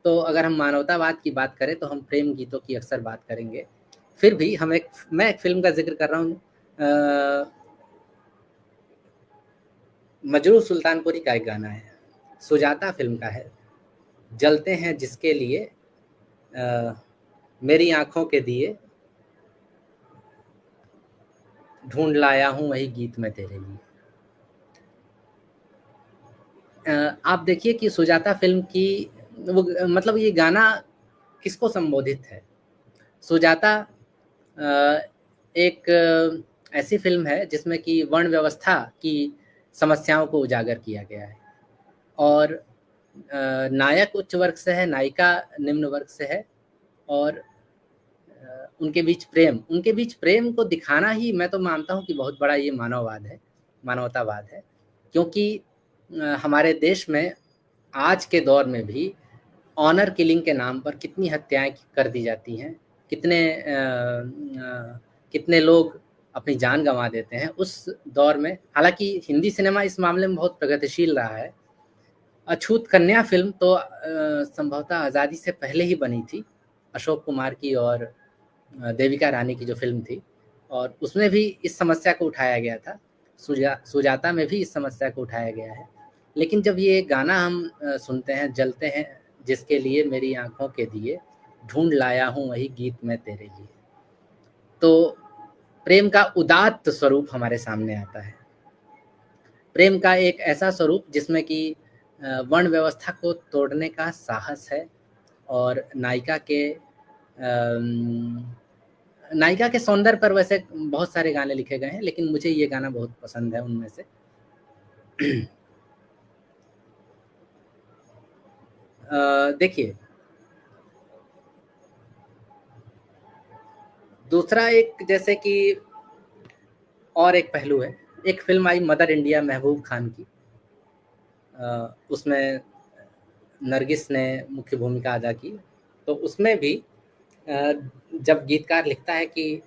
तो अगर हम मानवतावाद की बात करें तो हम प्रेम गीतों की अक्सर बात करेंगे। फिर भी मैं एक फिल्म का जिक्र कर रहा हूँ, मजरू सुल्तानपुरी का एक गाना है, सुजाता फिल्म का है। जलते हैं जिसके लिए मेरी आंखों के दिए, ढूंढ लाया हूँ वही गीत मैं तेरे लिए। आप देखिए कि सुजाता फिल्म की वो मतलब ये गाना किसको संबोधित है। सुजाता एक ऐसी फिल्म है जिसमें कि वर्ण व्यवस्था की समस्याओं को उजागर किया गया है और नायक उच्च वर्ग से है, नायिका निम्न वर्ग से है और उनके बीच प्रेम को दिखाना ही मैं तो मानता हूँ कि बहुत बड़ा ये मानवतावाद है। क्योंकि हमारे देश में आज के दौर में भी ऑनर किलिंग के नाम पर कितनी हत्याएं कर दी जाती हैं, कितने लोग अपनी जान गंवा देते हैं। उस दौर में हालांकि हिंदी सिनेमा इस मामले में बहुत प्रगतिशील रहा है। अछूत कन्या फिल्म तो संभवतः आज़ादी से पहले ही बनी थी, अशोक कुमार की और देविका रानी की जो फिल्म थी, और उसमें भी इस समस्या को उठाया गया था। सुजाता में भी इस समस्या को उठाया गया है। लेकिन जब ये गाना हम सुनते हैं, जलते हैं जिसके लिए मेरी आंखों के दिए, ढूंढ लाया हूँ वही गीत मैं तेरे लिए, तो प्रेम का उदात्त स्वरूप हमारे सामने आता है। प्रेम का एक ऐसा स्वरूप जिसमें कि वर्ण व्यवस्था को तोड़ने का साहस है और नायिका के सौंदर्य पर वैसे बहुत सारे गाने लिखे गए हैं, लेकिन मुझे ये गाना बहुत पसंद है उनमें से। देखिए, दूसरा एक जैसे कि और एक पहलू है, एक फिल्म आई मदर इंडिया महबूब खान की, उसमें नरगिस ने मुख्य भूमिका अदा की। तो उसमें भी जब गीतकार लिखता है कि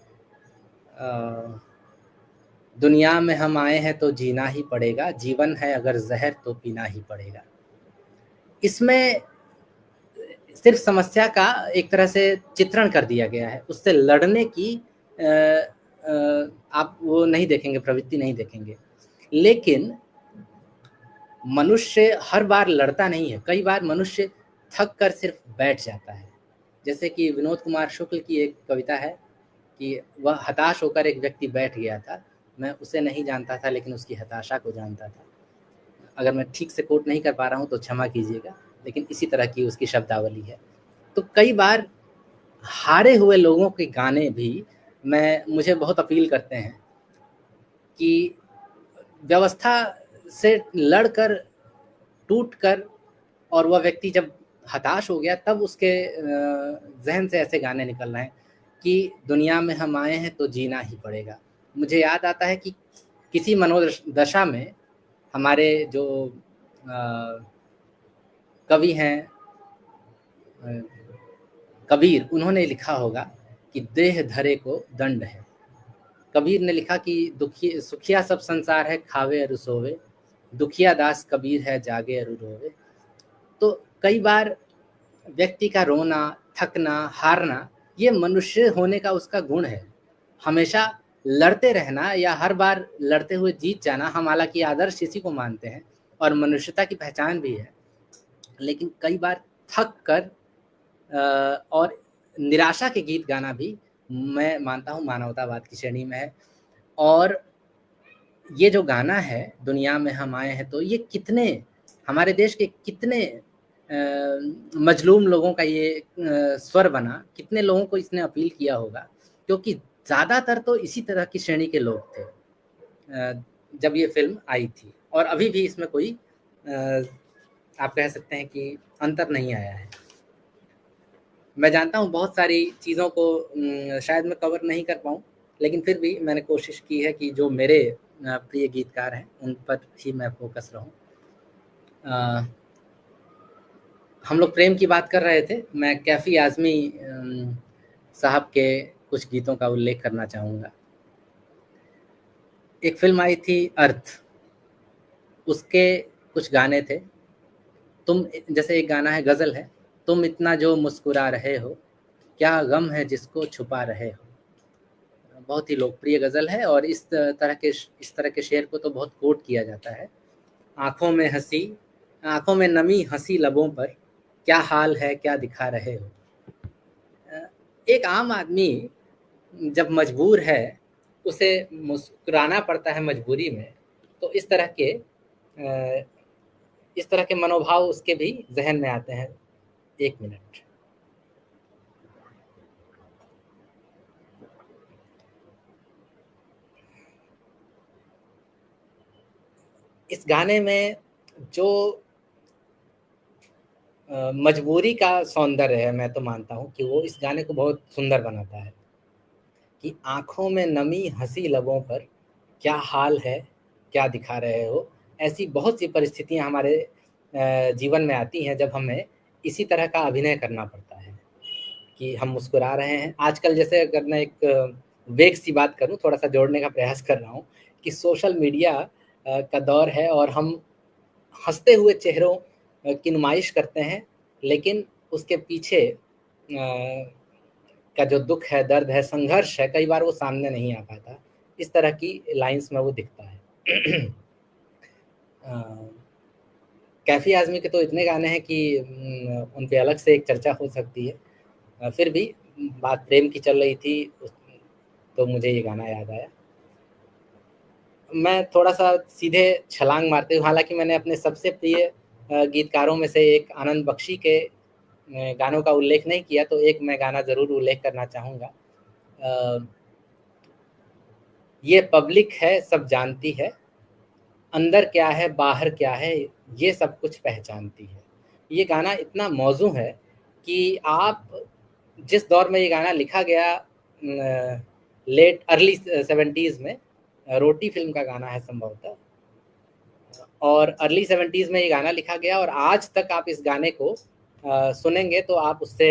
दुनिया में हम आए हैं तो जीना ही पड़ेगा, जीवन है अगर जहर तो पीना ही पड़ेगा, इसमें सिर्फ समस्या का एक तरह से चित्रण कर दिया गया है। उससे लड़ने की आप वो नहीं देखेंगे, प्रवृत्ति नहीं देखेंगे। लेकिन मनुष्य हर बार लड़ता नहीं है, कई बार मनुष्य थक कर सिर्फ बैठ जाता है। जैसे कि विनोद कुमार शुक्ल की एक कविता है कि वह हताश होकर एक व्यक्ति बैठ गया था, मैं उसे नहीं जानता था लेकिन उसकी हताशा को जानता था। अगर मैं ठीक से कोट नहीं कर पा रहा हूँ तो क्षमा कीजिएगा, लेकिन इसी तरह की उसकी शब्दावली है। तो कई बार हारे हुए लोगों के गाने भी मुझे बहुत अपील करते हैं कि व्यवस्था से लड़कर, टूटकर, और वह व्यक्ति जब हताश हो गया तब उसके जहन से ऐसे गाने निकल रहे हैं कि दुनिया में हम आए हैं तो जीना ही पड़ेगा। मुझे याद आता है कि किसी मनोदशा में हमारे जो कवि हैं कबीर, उन्होंने लिखा होगा कि देह धरे को दंड है। कबीर ने लिखा कि सुखिया सब संसार है खावे अरु सोवे, दुखिया दास कबीर है जागे अरु रोवे। तो कई बार व्यक्ति का रोना, थकना, हारना ये मनुष्य होने का उसका गुण है। हमेशा लड़ते रहना या हर बार लड़ते हुए जीत जाना, हम हालांकि आदर्श इसी को मानते हैं और मनुष्यता की पहचान भी है, लेकिन कई बार थक कर और निराशा के गीत गाना भी मैं मानता हूँ मानवतावाद की श्रेणी में है। और ये जो गाना है दुनिया में हम आए हैं, तो ये कितने हमारे देश के कितने मजलूम लोगों का ये स्वर बना, कितने लोगों को इसने अपील किया होगा, क्योंकि ज़्यादातर तो इसी तरह की श्रेणी के लोग थे जब ये फिल्म आई थी, और अभी भी इसमें कोई आप कह सकते हैं कि अंतर नहीं आया है। मैं जानता हूँ बहुत सारी चीज़ों को शायद मैं कवर नहीं कर पाऊँ, लेकिन फिर भी मैंने कोशिश की है कि जो मेरे प्रिय गीतकार हैं उन पर ही मैं फोकस रहूँ। हम लोग प्रेम की बात कर रहे थे, मैं कैफ़ी आज़मी साहब के कुछ गीतों का उल्लेख करना चाहूँगा। एक फ़िल्म आई थी अर्थ, उसके कुछ गाने थे। तुम जैसे एक गाना है, गज़ल है, तुम इतना जो मुस्कुरा रहे हो, क्या गम है जिसको छुपा रहे हो। बहुत ही लोकप्रिय गज़ल है और इस तरह के शेर को तो बहुत कोट किया जाता है। आँखों में नमी हँसी लबों पर, क्या हाल है क्या दिखा रहे हो। एक आम आदमी जब मजबूर है, उसे मुस्कुराना पड़ता है मजबूरी में, तो इस तरह के मनोभाव उसके भी ज़हन में आते हैं। 1 मिनट। इस गाने में जो मजबूरी का सौंदर्य है, मैं तो मानता हूँ कि वो इस गाने को बहुत सुंदर बनाता है कि आँखों में नमी हँसी लबों पर, क्या हाल है क्या दिखा रहे हो। ऐसी बहुत सी परिस्थितियाँ हमारे जीवन में आती हैं जब हमें इसी तरह का अभिनय करना पड़ता है कि हम मुस्कुरा रहे हैं। आजकल जैसे अगर मैं एक वेग सी बात करूँ, थोड़ा-सा जोड़ने का प्रयास कर रहा हूँ कि सोशल मीडिया का दौर है और हम हँसते हुए चेहरों की नुमाइश करते हैं, लेकिन उसके पीछे का जो दुःख है, दर्द है, संघर्ष है, कई बार वो सामने नहीं आ पाता। इस तरह की लाइन्स में वो दिखता है। कैफ़ी आज़मी के तो इतने गाने हैं कि उन पे अलग से एक चर्चा हो सकती है। फिर भी बात प्रेम की चल रही थी, तो मुझे ये गाना याद आया। मैं थोड़ा-सा सीधे छलांग मारते हुए, हालाँकि मैंने अपने सबसे प्रिय गीतकारों में से एक आनंद बख्शी के गानों का उल्लेख नहीं किया, तो एक मैं गाना ज़रूर उल्लेख करना चाहूँगा। ये पब्लिक है सब जानती है, अंदर क्या है बाहर क्या है ये सब कुछ पहचानती है। ये गाना इतना मौज़ू है कि आप जिस दौर में ये गाना लिखा गया, लेट अर्ली 70s में, रोटी फ़िल्म का गाना है संभवतः, और अर्ली 70s में ये गाना लिखा गया और आज तक आप इस गाने को सुनेंगे तो आप उससे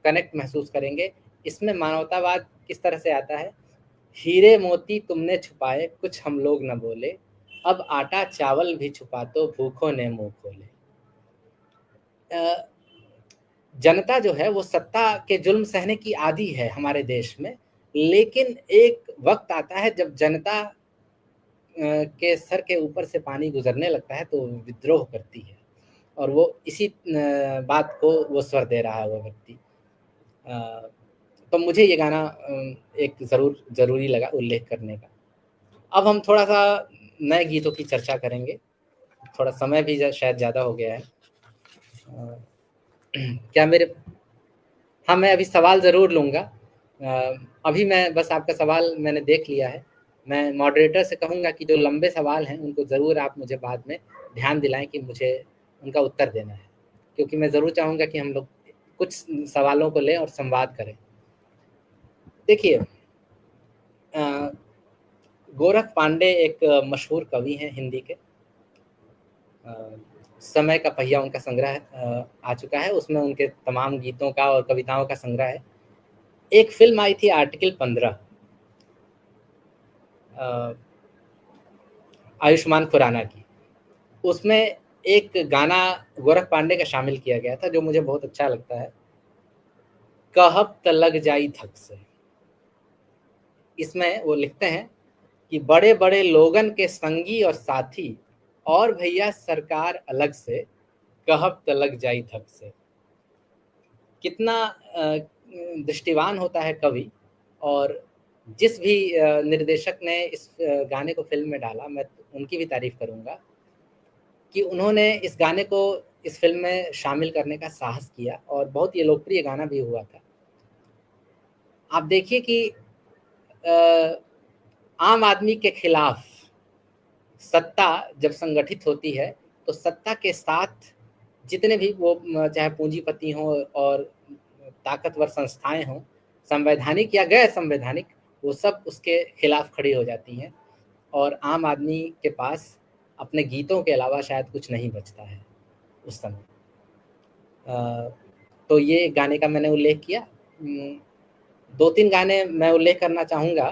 कनेक्ट महसूस करेंगे। इसमें मानवतावाद किस तरह से आता है, हीरे मोती तुमने छुपाए कुछ हम लोग न बोले, अब आटा चावल भी छुपा तो भूखों ने मुँह खोले। जनता जो है वो सत्ता के जुल्म सहने की आदी है हमारे देश में, लेकिन एक वक़्त आता है जब जनता के सर के ऊपर से पानी गुज़रने लगता है तो विद्रोह करती है, और वो इसी बात को वो स्वर दे रहा है वो व्यक्ति। तो मुझे ये गाना एक ज़रूरी लगा उल्लेख करने का। अब हम थोड़ा-सा नए गीतों की चर्चा करेंगे, थोड़ा समय भी शायद ज़्यादा हो गया है। क्या मेरे हाँ, मैं अभी सवाल ज़रूर लूँगा। अभी मैं बस आपका सवाल मैंने देख लिया है। मैं मॉडरेटर से कहूँगा कि जो लंबे सवाल हैं उनको ज़रूर आप मुझे बाद में ध्यान दिलाएँ कि मुझे उनका उत्तर देना है, क्योंकि मैं ज़रूर चाहूँगा कि हम लोग कुछ सवालों को लें और संवाद करें। देखिए, गोरख पांडे एक मशहूर कवि हैं हिंदी के। समय का पहिया उनका संग्रह आ चुका है, उसमें उनके तमाम गीतों का और कविताओं का संग्रह है। एक फ़िल्म आई थी आर्टिकल 15, आयुष्मान खुराना की। उसमें एक गाना गोरख पांडे का शामिल किया गया था जो मुझे बहुत अच्छा लगता है, कहब त लग जाई थक से। इसमें वो लिखते हैं कि बड़े बड़े लोगन के संगी और साथी, और भैया सरकार अलग से, कहब त लग जाई थक से। कितना दृष्टिवान होता है कवि, और जिस भी निर्देशक ने इस गाने को फिल्म में डाला, मैं उनकी भी तारीफ करूंगा कि उन्होंने इस गाने को इस फिल्म में शामिल करने का साहस किया, और बहुत ये लोकप्रिय गाना भी हुआ था। आप देखिए कि आम आदमी के खिलाफ सत्ता जब संगठित होती है, तो सत्ता के साथ जितने भी वो चाहे पूंजीपति हों और ताकतवर संस्थाएं हों, संवैधानिक या गैर संवैधानिक, वो सब उसके खिलाफ खड़ी हो जाती हैं, और आम आदमी के पास अपने गीतों के अलावा शायद कुछ नहीं बचता है उस समय। तो ये गाने का मैंने उल्लेख किया। 2-3 गाने मैं उल्लेख करना चाहूँगा।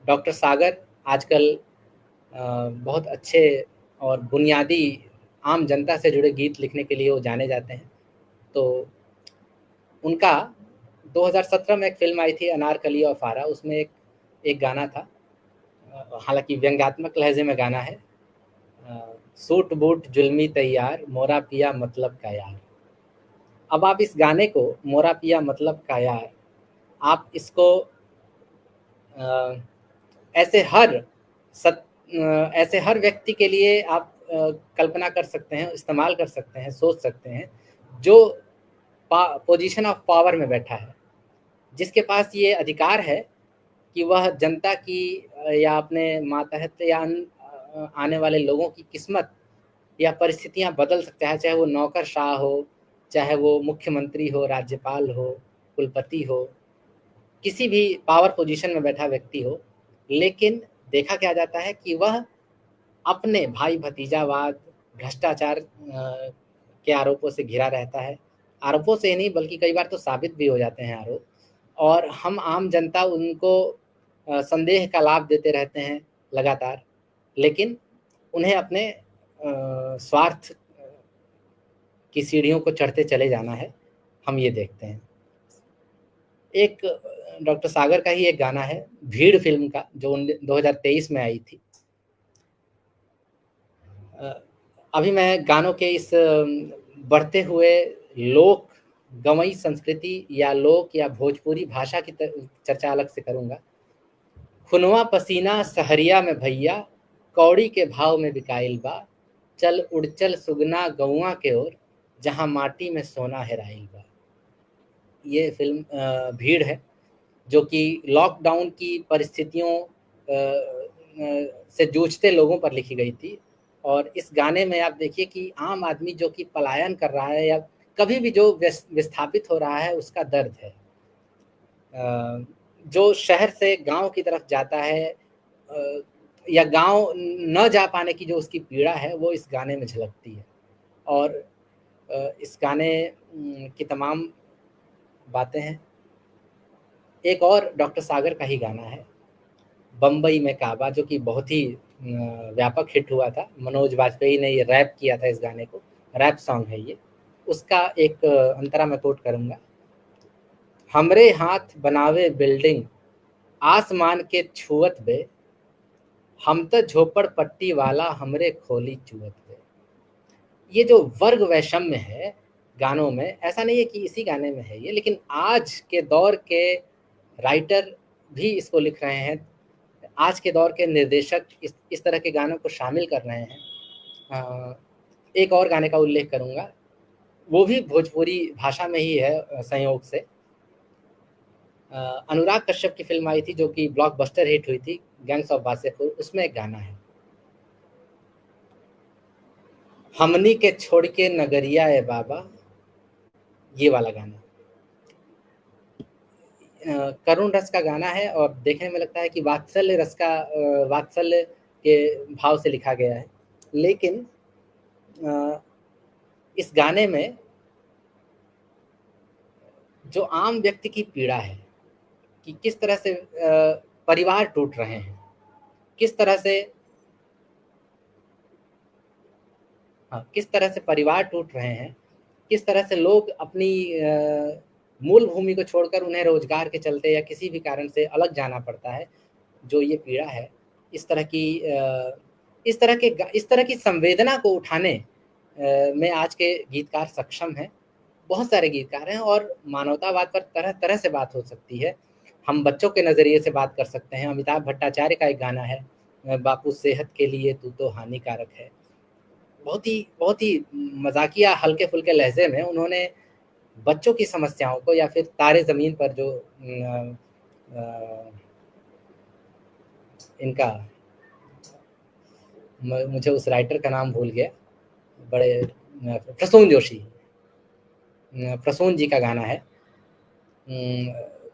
डॉक्टर सागर आजकल बहुत अच्छे और बुनियादी आम जनता से जुड़े गीत लिखने के लिए वो जाने जाते हैं। तो उनका 2017 में एक फ़िल्म आई थी अनारकली और फारा, उसमें एक गाना था, हालाँकि व्यंग्यात्मक लहज़े में गाना है, सूट बूट जुल्मी तैयार, मोरा पिया मतलब का यार। अब आप इस गाने को, मोरा पिया मतलब का यार, आप इसको ऐसे ऐसे हर व्यक्ति के लिए आप कल्पना कर सकते हैं, इस्तेमाल कर सकते हैं, सोच सकते हैं, जो पोजीशन ऑफ पावर में बैठा है, जिसके पास ये अधिकार है कि वह जनता की या अपने मातहत या आने वाले लोगों की किस्मत या परिस्थितियां बदल सकता है, चाहे वो नौकरशाह हो, चाहे वो मुख्यमंत्री हो, राज्यपाल हो, कुलपति हो, किसी भी पावर पोजीशन में बैठा व्यक्ति हो। लेकिन देखा क्या जाता है कि वह अपने भाई भतीजावाद, भ्रष्टाचार के आरोपों से घिरा रहता है। आरोपों से नहीं, बल्कि कई बार तो साबित भी हो जाते हैं आरोप, और हम आम जनता उनको संदेह का लाभ देते रहते हैं लगातार, लेकिन उन्हें अपने स्वार्थ की सीढ़ियों को चढ़ते चले जाना है, हम ये देखते हैं। एक डॉक्टर सागर का ही एक गाना है भीड़ फिल्म का, जो 2023 में आई थी। अभी मैं गानों के इस बढ़ते हुए लोक गवई संस्कृति या लोक या भोजपुरी भाषा की चर्चा अलग से करूँगा। खुनवा पसीना सहरिया में भैया, कौड़ी के भाव में बिकाइल बा, चल उड़चल सुगना गौआ के ओर, जहाँ माटी में सोना हेराइल बा। ये फिल्म भीड़ है, जो कि लॉकडाउन की परिस्थितियों से जूझते लोगों पर लिखी गई थी, और इस गाने में आप देखिए कि आम आदमी जो कि पलायन कर रहा है या कभी भी जो विस्थापित हो रहा है, उसका दर्द है। जो शहर से गांव की तरफ जाता है या गांव न जा पाने की जो उसकी पीड़ा है, वो इस गाने में झलकती है। और इस गाने की तमाम बातें हैं। एक और डॉक्टर सागर का ही गाना है, बम्बई में काबा, जो कि बहुत ही व्यापक हिट हुआ था। मनोज वाजपेयी ने ये रैप किया था इस गाने को, रैप सॉन्ग है ये। उसका एक अंतरा मैं कोट करूँगा, हमरे हाथ बनावे बिल्डिंग, आसमान के छुअत बे, हम तो झोपड़ पट्टी वाला हमरे खोली चुअत बे। ये जो वर्ग वैषम्य है गानों में, ऐसा नहीं है कि इसी गाने में है ये, लेकिन आज के दौर के राइटर भी इसको लिख रहे हैं, आज के दौर के निर्देशक इस तरह के गानों को शामिल कर रहे हैं। एक और गाने का उल्लेख करूँगा, वो भी भोजपुरी भाषा में ही है संयोग से। अनुराग कश्यप की फिल्म आई थी जो कि ब्लॉकबस्टर हिट हुई थी, गैंग्स ऑफ वासेपुर, उसमें एक गाना है, हमनी के छोड़ के नगरिया ए बाबा, ये वाला गाना करुण रस का गाना है, और देखने में लगता है कि वात्सल्य रस का, वात्सल्य के भाव से लिखा गया है। लेकिन इस गाने में जो आम व्यक्ति की पीड़ा है कि किस तरह से परिवार टूट रहे हैं, किस तरह से हाँ, किस तरह से परिवार टूट रहे हैं, किस तरह से लोग अपनी मूल भूमि को छोड़कर उन्हें रोजगार के चलते या किसी भी कारण से अलग जाना पड़ता है, जो ये पीड़ा है, इस तरह की संवेदना को उठाने में आज के गीतकार सक्षम हैं। बहुत सारे गीतकार हैं और मानवतावाद पर तरह-तरह से बात हो सकती है। हम बच्चों के नज़रिए से बात कर सकते हैं। अमिताभ भट्टाचार्य का एक गाना है, बापू सेहत के लिए तू तो हानिकारक है। बहुत ही मज़ाकिया हल्के-फुल्के लहज़े में उन्होंने बच्चों की समस्याओं को या फिर तारे ज़मीन पर जो इनका मुझे उस राइटर का नाम भूल गया, बड़े प्रसून जोशी, प्रसून जी का गाना है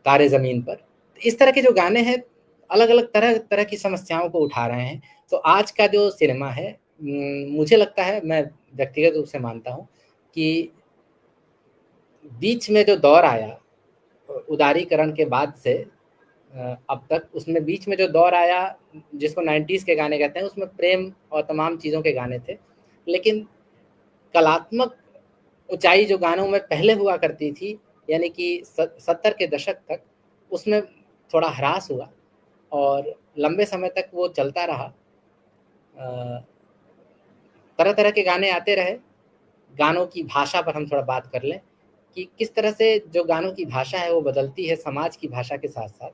तारे ज़मीन पर। इस तरह के जो गाने हैं अलग-अलग तरह की समस्याओं को उठा रहे हैं। तो आज का जो सिनेमा है, मुझे लगता है, मैं व्यक्तिगत रूप से मानता हूँ कि बीच में जो दौर आया उदारीकरण के बाद से अब तक, उसमें बीच में जो दौर आया जिसको 90s के गाने कहते हैं, उसमें प्रेम और तमाम चीज़ों के गाने थे। लेकिन कलात्मक ऊंचाई जो गानों में पहले हुआ करती थी, यानी कि 70 के दशक तक, उसमें थोड़ा ह्रास हुआ और लंबे समय तक वो चलता रहा। तरह तरह के गाने आते रहे। गानों की भाषा पर हम थोड़ा बात कर लें कि किस तरह से जो गानों की भाषा है वो बदलती है समाज की भाषा के साथ साथ।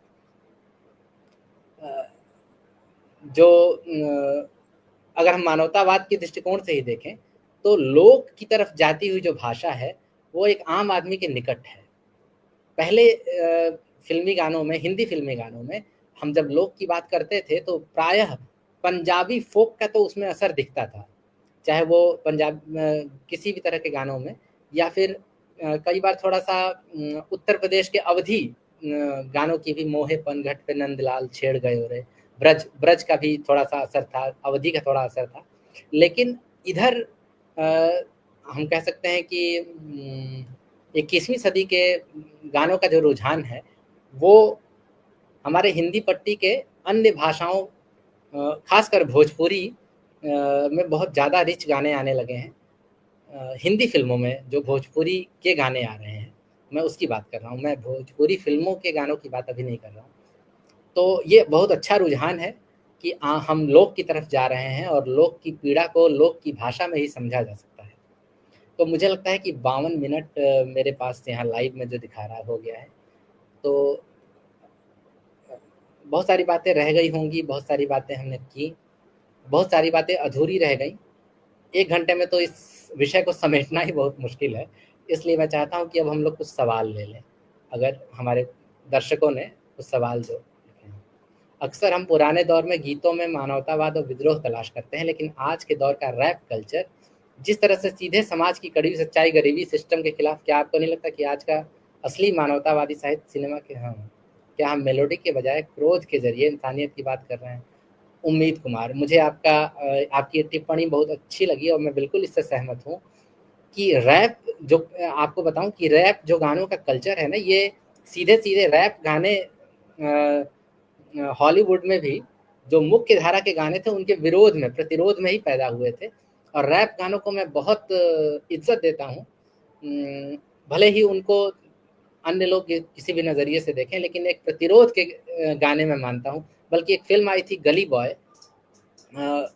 जो अगर हम मानवतावाद के दृष्टिकोण से ही देखें तो लोक की तरफ जाती हुई जो भाषा है वो एक आम आदमी के निकट है। पहले फिल्मी गानों में, हिंदी फिल्मी गानों में हम जब लोक की बात करते थे तो प्रायः पंजाबी फोक का तो उसमें असर दिखता था, चाहे वो पंजाब किसी भी तरह के गानों में, या फिर कई बार थोड़ा सा उत्तर प्रदेश के अवधी गानों की भी, मोहे पनघट पे नंदलाल छेड़ गए रे, ब्रज का भी थोड़ा सा असर था, अवधी का थोड़ा असर था। लेकिन इधर हम कह सकते हैं कि 21वीं सदी के गानों का जो रुझान है वो हमारे हिंदी पट्टी के अन्य भाषाओं, खासकर भोजपुरी में बहुत ज़्यादा रिच गाने आने लगे हैं। हिंदी फिल्मों में जो भोजपुरी के गाने आ रहे हैं, मैं उसकी बात कर रहा हूँ, मैं भोजपुरी फिल्मों के गानों की बात अभी नहीं कर रहा हूँ। तो ये बहुत अच्छा रुझान है कि हम लोक की तरफ जा रहे हैं और लोक की पीड़ा को लोक की भाषा में ही समझा जा सकता है। तो मुझे लगता है कि 52 मिनट मेरे पास यहाँ लाइव में जो दिखा रहा हो गया है, तो बहुत सारी बातें रह गई होंगी, बहुत सारी बातें हमने की, बहुत सारी बातें अधूरी रह गई। 1 घंटे में तो इस विषय को समेटना ही बहुत मुश्किल है, इसलिए मैं चाहता हूँ कि अब हम लोग कुछ सवाल ले लें, अगर हमारे दर्शकों ने कुछ सवाल जो लिखे हैं। अक्सर हम पुराने दौर में गीतों में मानवतावाद और विद्रोह तलाश करते हैं, लेकिन आज के दौर का रैप कल्चर जिस तरह से सीधे समाज की कड़वी सच्चाई, गरीबी, सिस्टम के खिलाफ, क्या आपको नहीं लगता कि आज का असली मानवतावादी साहित्य सिनेमा के क्या हम मेलोडी के बजाय क्रोध के जरिए इंसानियत की बात कर रहे हैं? उम्मीद कुमार, मुझे आपकी टिप्पणी बहुत अच्छी लगी और मैं बिल्कुल इससे सहमत हूँ कि रैप जो, आपको बताऊं कि रैप जो गानों का कल्चर है ना, ये सीधे-सीधे रैप गाने हॉलीवुड में भी जो मुख्य धारा के गाने थे उनके विरोध में, प्रतिरोध में ही पैदा हुए थे। और रैप गानों को मैं बहुत इज्जत देता हूँ, भले ही उनको अन्य लोग किसी भी नज़रिए से देखें, लेकिन एक प्रतिरोध के गाने में मानता हूँ। बल्कि एक फिल्म आई थी गली बॉय,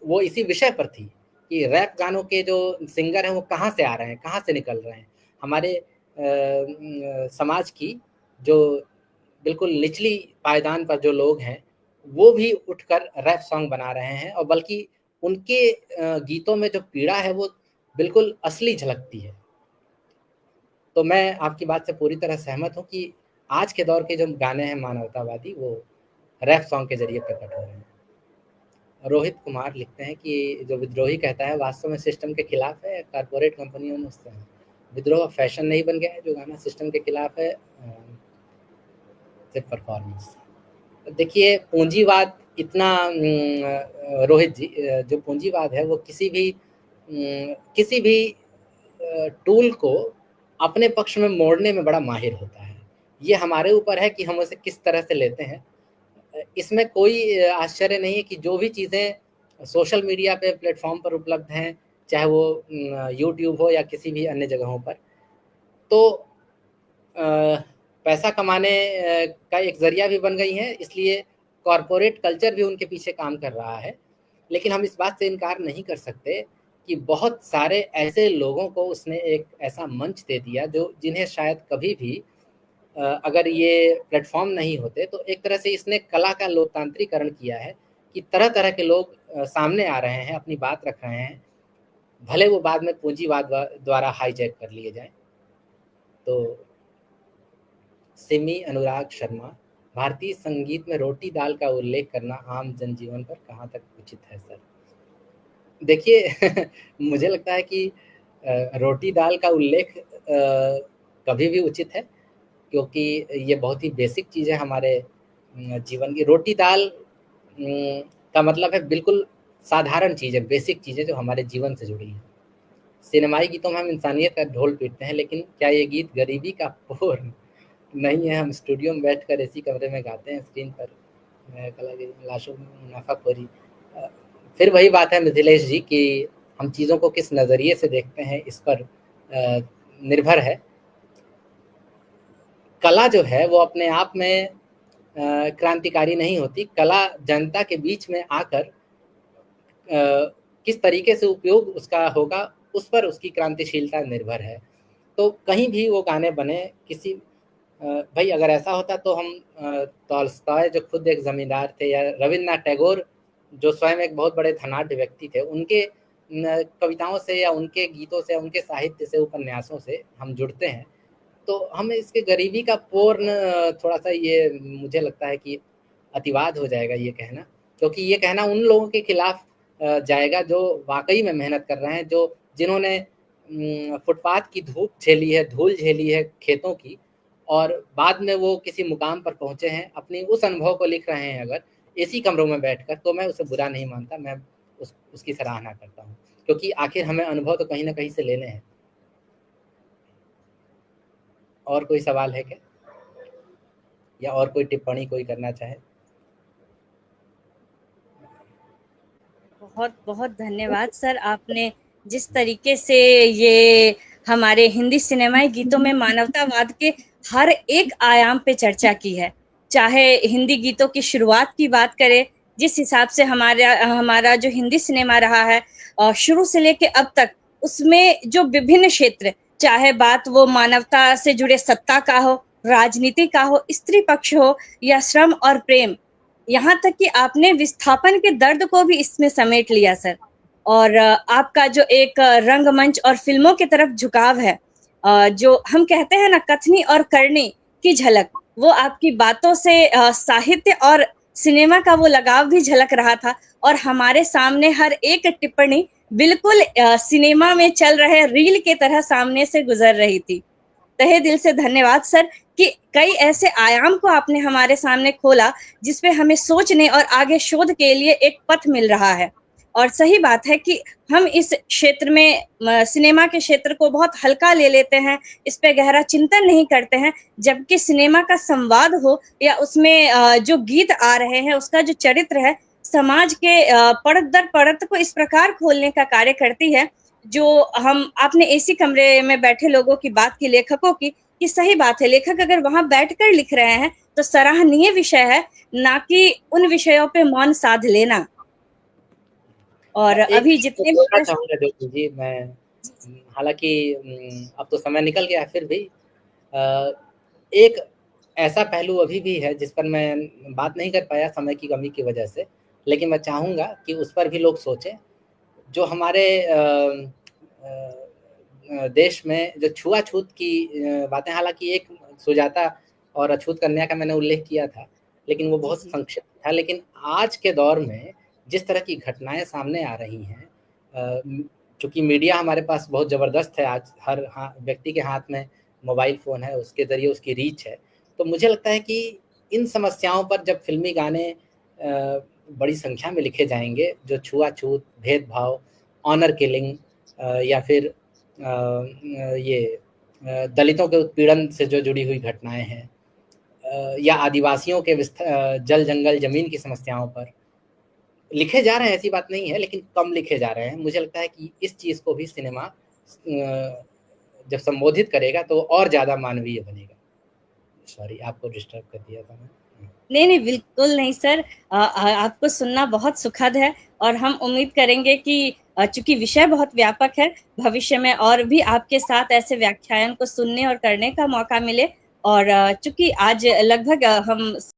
वो इसी विषय पर थी कि रैप गानों के जो सिंगर हैं वो कहाँ से आ रहे हैं, कहाँ से निकल रहे हैं। हमारे समाज की जो बिल्कुल निचली पायदान पर जो लोग हैं वो भी उठकर रैप सॉन्ग बना रहे हैं, और बल्कि उनके गीतों में जो पीड़ा है वो बिल्कुल असली झलकती है। तो मैं आपकी बात से पूरी तरह सहमत हूँ कि आज के दौर के जो गाने हैं मानवतावादी, वो रैप सॉन्ग के जरिए प्रकट हो रहे हैं। रोहित कुमार लिखते हैं कि जो विद्रोही कहता है वास्तव में सिस्टम के खिलाफ है, कारपोरेट कंपनियों ने उससे विद्रोह फिर नहीं बन गया है, जो गाना सिस्टम के खिलाफ है सिर्फ परफॉर्मेंस। देखिए पूंजीवाद इतना, रोहित जी, जो पूंजीवाद है वो किसी भी टूल को अपने पक्ष में मोड़ने में बड़ा माहिर होता है। ये हमारे ऊपर है कि हम उसे किस तरह से लेते हैं। इसमें कोई आश्चर्य नहीं है कि जो भी चीज़ें सोशल मीडिया पे प्लेटफॉर्म पर उपलब्ध हैं, चाहे वो यूट्यूब हो या किसी भी अन्य जगहों पर। तो पैसा कमाने का एक ज़रिया भी बन गई हैं, इसलिए कॉर्पोरेट कल्चर भी उनके पीछे काम कर रहा है। लेकिन हम इस बात से इनकार नहीं कर सकते कि बहुत सारे ऐसे लोगों को उसने एक ऐसा मंच दे दिया जो जिन्हें शायद कभी भी अगर ये प्लेटफॉर्म नहीं होते तो एक तरह से इसने कला का लोकतांत्रिकरण किया है कि तरह-तरह के लोग सामने आ रहे हैं, अपनी बात रख रहे हैं, भले वो बाद में पूंजीवाद द्वारा हाईजैक कर लिए जाएँ। तो सिमी अनुराग शर्मा, भारतीय संगीत में रोटी दाल का उल्लेख करना आम जनजीवन पर कहाँ तक उचित है सर? देखिए मुझे लगता है कि रोटी दाल का उल्लेख कभी भी उचित है, क्योंकि ये बहुत ही बेसिक चीज़ है हमारे जीवन की। रोटी दाल का मतलब है बिल्कुल साधारण चीज़ है, बेसिक चीज़ है जो हमारे जीवन से जुड़ी है। सिनेमाई गीतों में हम इंसानियत का ढोल पीटते हैं, लेकिन क्या ये गीत गरीबी का पोर नहीं है? हम स्टूडियो में बैठकर इसी कमरे में गाते हैं, स्क्रीन पर कला की लाशों में मुनाफाखोरी। फिर वही बात है मिथिलेश जी कि हम चीज़ों को किस नज़रिए से देखते हैं, इस पर निर्भर है। कला जो है वो अपने आप में क्रांतिकारी नहीं होती। कला जनता के बीच में आकर किस तरीके से उपयोग उसका होगा, उस पर उसकी क्रांतिशीलता निर्भर है। तो कहीं भी वो गाने बने, किसी भाई अगर ऐसा होता तो हम टॉल्स्टॉय जो खुद एक ज़मींदार थे, या रविन्द्रनाथ टैगोर जो स्वयं एक बहुत बड़े धनाढ्य व्यक्ति थे, उनके कविताओं से या उनके गीतों से, उनके साहित्य से, उपन्यासों से हम जुड़ते हैं। तो हम इसके गरीबी का पूर्ण थोड़ा-सा ये मुझे लगता है कि अतिवाद हो जाएगा ये कहना, क्योंकि ये कहना उन लोगों के खिलाफ जाएगा जो वाक़ई में मेहनत कर रहे हैं, जो जिन्होंने फुटपाथ की धूप झेली है, धूल झेली है खेतों की, और बाद में वो किसी मुकाम पर पहुँचे हैं, अपनी उस अनुभव को लिख रहे हैं अगर एसी कमरों में बैठकर, तो मैं उसे बुरा नहीं मानता, मैं उसकी सराहना करता हूँ, क्योंकि आखिर हमें अनुभव तो कहीं न कहीं से लेने हैं। और कोई सवाल है क्या? या और कोई टिप्पणी कोई करना चाहे? बहुत बहुत धन्यवाद सर, आपने जिस तरीके से ये हमारे हिंदी सिनेमाई गीतों में मानवतावाद के हर एक आयाम पे चर्चा की है। चाहे हिंदी गीतों की शुरुआत की बात करें, जिस हिसाब से हमारा जो हिंदी सिनेमा रहा है शुरू से लेके अब तक, उसमें जो विभिन्न क्षेत्र, चाहे बात वो मानवता से जुड़े सत्ता का हो, राजनीति का हो, स्त्री पक्ष हो, या श्रम और प्रेम, यहाँ तक कि आपने विस्थापन के दर्द को भी इसमें समेट लिया सर। और आपका जो एक रंगमंच और फिल्मों की तरफ झुकाव है, जो हम कहते हैं ना कथनी और करनी की झलक, वो आपकी बातों से साहित्य और सिनेमा का वो लगाव भी झलक रहा था। और हमारे सामने हर एक टिप्पणी बिल्कुल सिनेमा में चल रहे रील के तरह सामने से गुजर रही थी। तहे दिल से धन्यवाद सर कि कई ऐसे आयाम को आपने हमारे सामने खोला जिसपे हमें सोचने और आगे शोध के लिए एक पथ मिल रहा है। और सही बात है कि हम इस क्षेत्र में सिनेमा के क्षेत्र को बहुत हल्का ले लेते हैं, इस पे गहरा चिंतन नहीं करते हैं, जबकि सिनेमा का संवाद हो या उसमें जो गीत आ रहे हैं, उसका जो चरित्र है, समाज के परत दर परत को इस प्रकार खोलने का कार्य करती है, जो हम आपने एसी कमरे में बैठे लोगों की बात की, लेखकों की, कि सही बात है, लेखक अगर वहां बैठकर लिख रहे हैं तो सराहनीय विषय है, ना कि उन विषयों पे मौन साध लेना। और अभी जितने बोलना चाहूँगा ज्योति जी, मैं हालांकि अब तो समय निकल गया है, फिर भी एक ऐसा पहलू अभी भी है जिस पर मैं बात नहीं कर पाया समय की कमी की वजह से, लेकिन मैं चाहूँगा कि उस पर भी लोग सोचें। जो हमारे देश में जो छुआछूत की बातें, हालांकि एक सुजाता और अछूत कन्या का मैंने उल्लेख किया था, लेकिन वो बहुत संक्षिप्त था। लेकिन आज के दौर में जिस तरह की घटनाएं सामने आ रही हैं, चूँकि मीडिया हमारे पास बहुत ज़बरदस्त है, आज हर व्यक्ति के हाथ में मोबाइल फ़ोन है, उसके ज़रिए उसकी रीच है। तो मुझे लगता है कि इन समस्याओं पर जब फ़िल्मी गाने बड़ी संख्या में लिखे जाएँगे, जो छुआछूत, भेदभाव, ऑनर किलिंग या फिर ये दलितों के उत्पीड़न से जो जुड़ी हुई घटनाएँ हैं, या आदिवासियों के जल, जंगल, ज़मीन की समस्याओं पर, लिखे जा रहे हैं, ऐसी बात नहीं है, लेकिन कम लिखे जा रहे हैं। मुझे लगता है कि इस चीज़ को भी सिनेमा जब संबोधित करेगा तो और ज़्यादा मानवीय बनेगा। सॉरी, आपको डिस्टर्ब कर दिया था मैं। नहीं, नहीं, बिल्कुल नहीं सर। आपको सुनना बहुत सुखद है और हम उम्मीद करेंगे कि चूँकि विषय बहुत व्यापक है, भविष्य में और भी आपके साथ ऐसे व्याख्यान को सुनने और करने का मौका मिले और चूँकि आज लगभग हम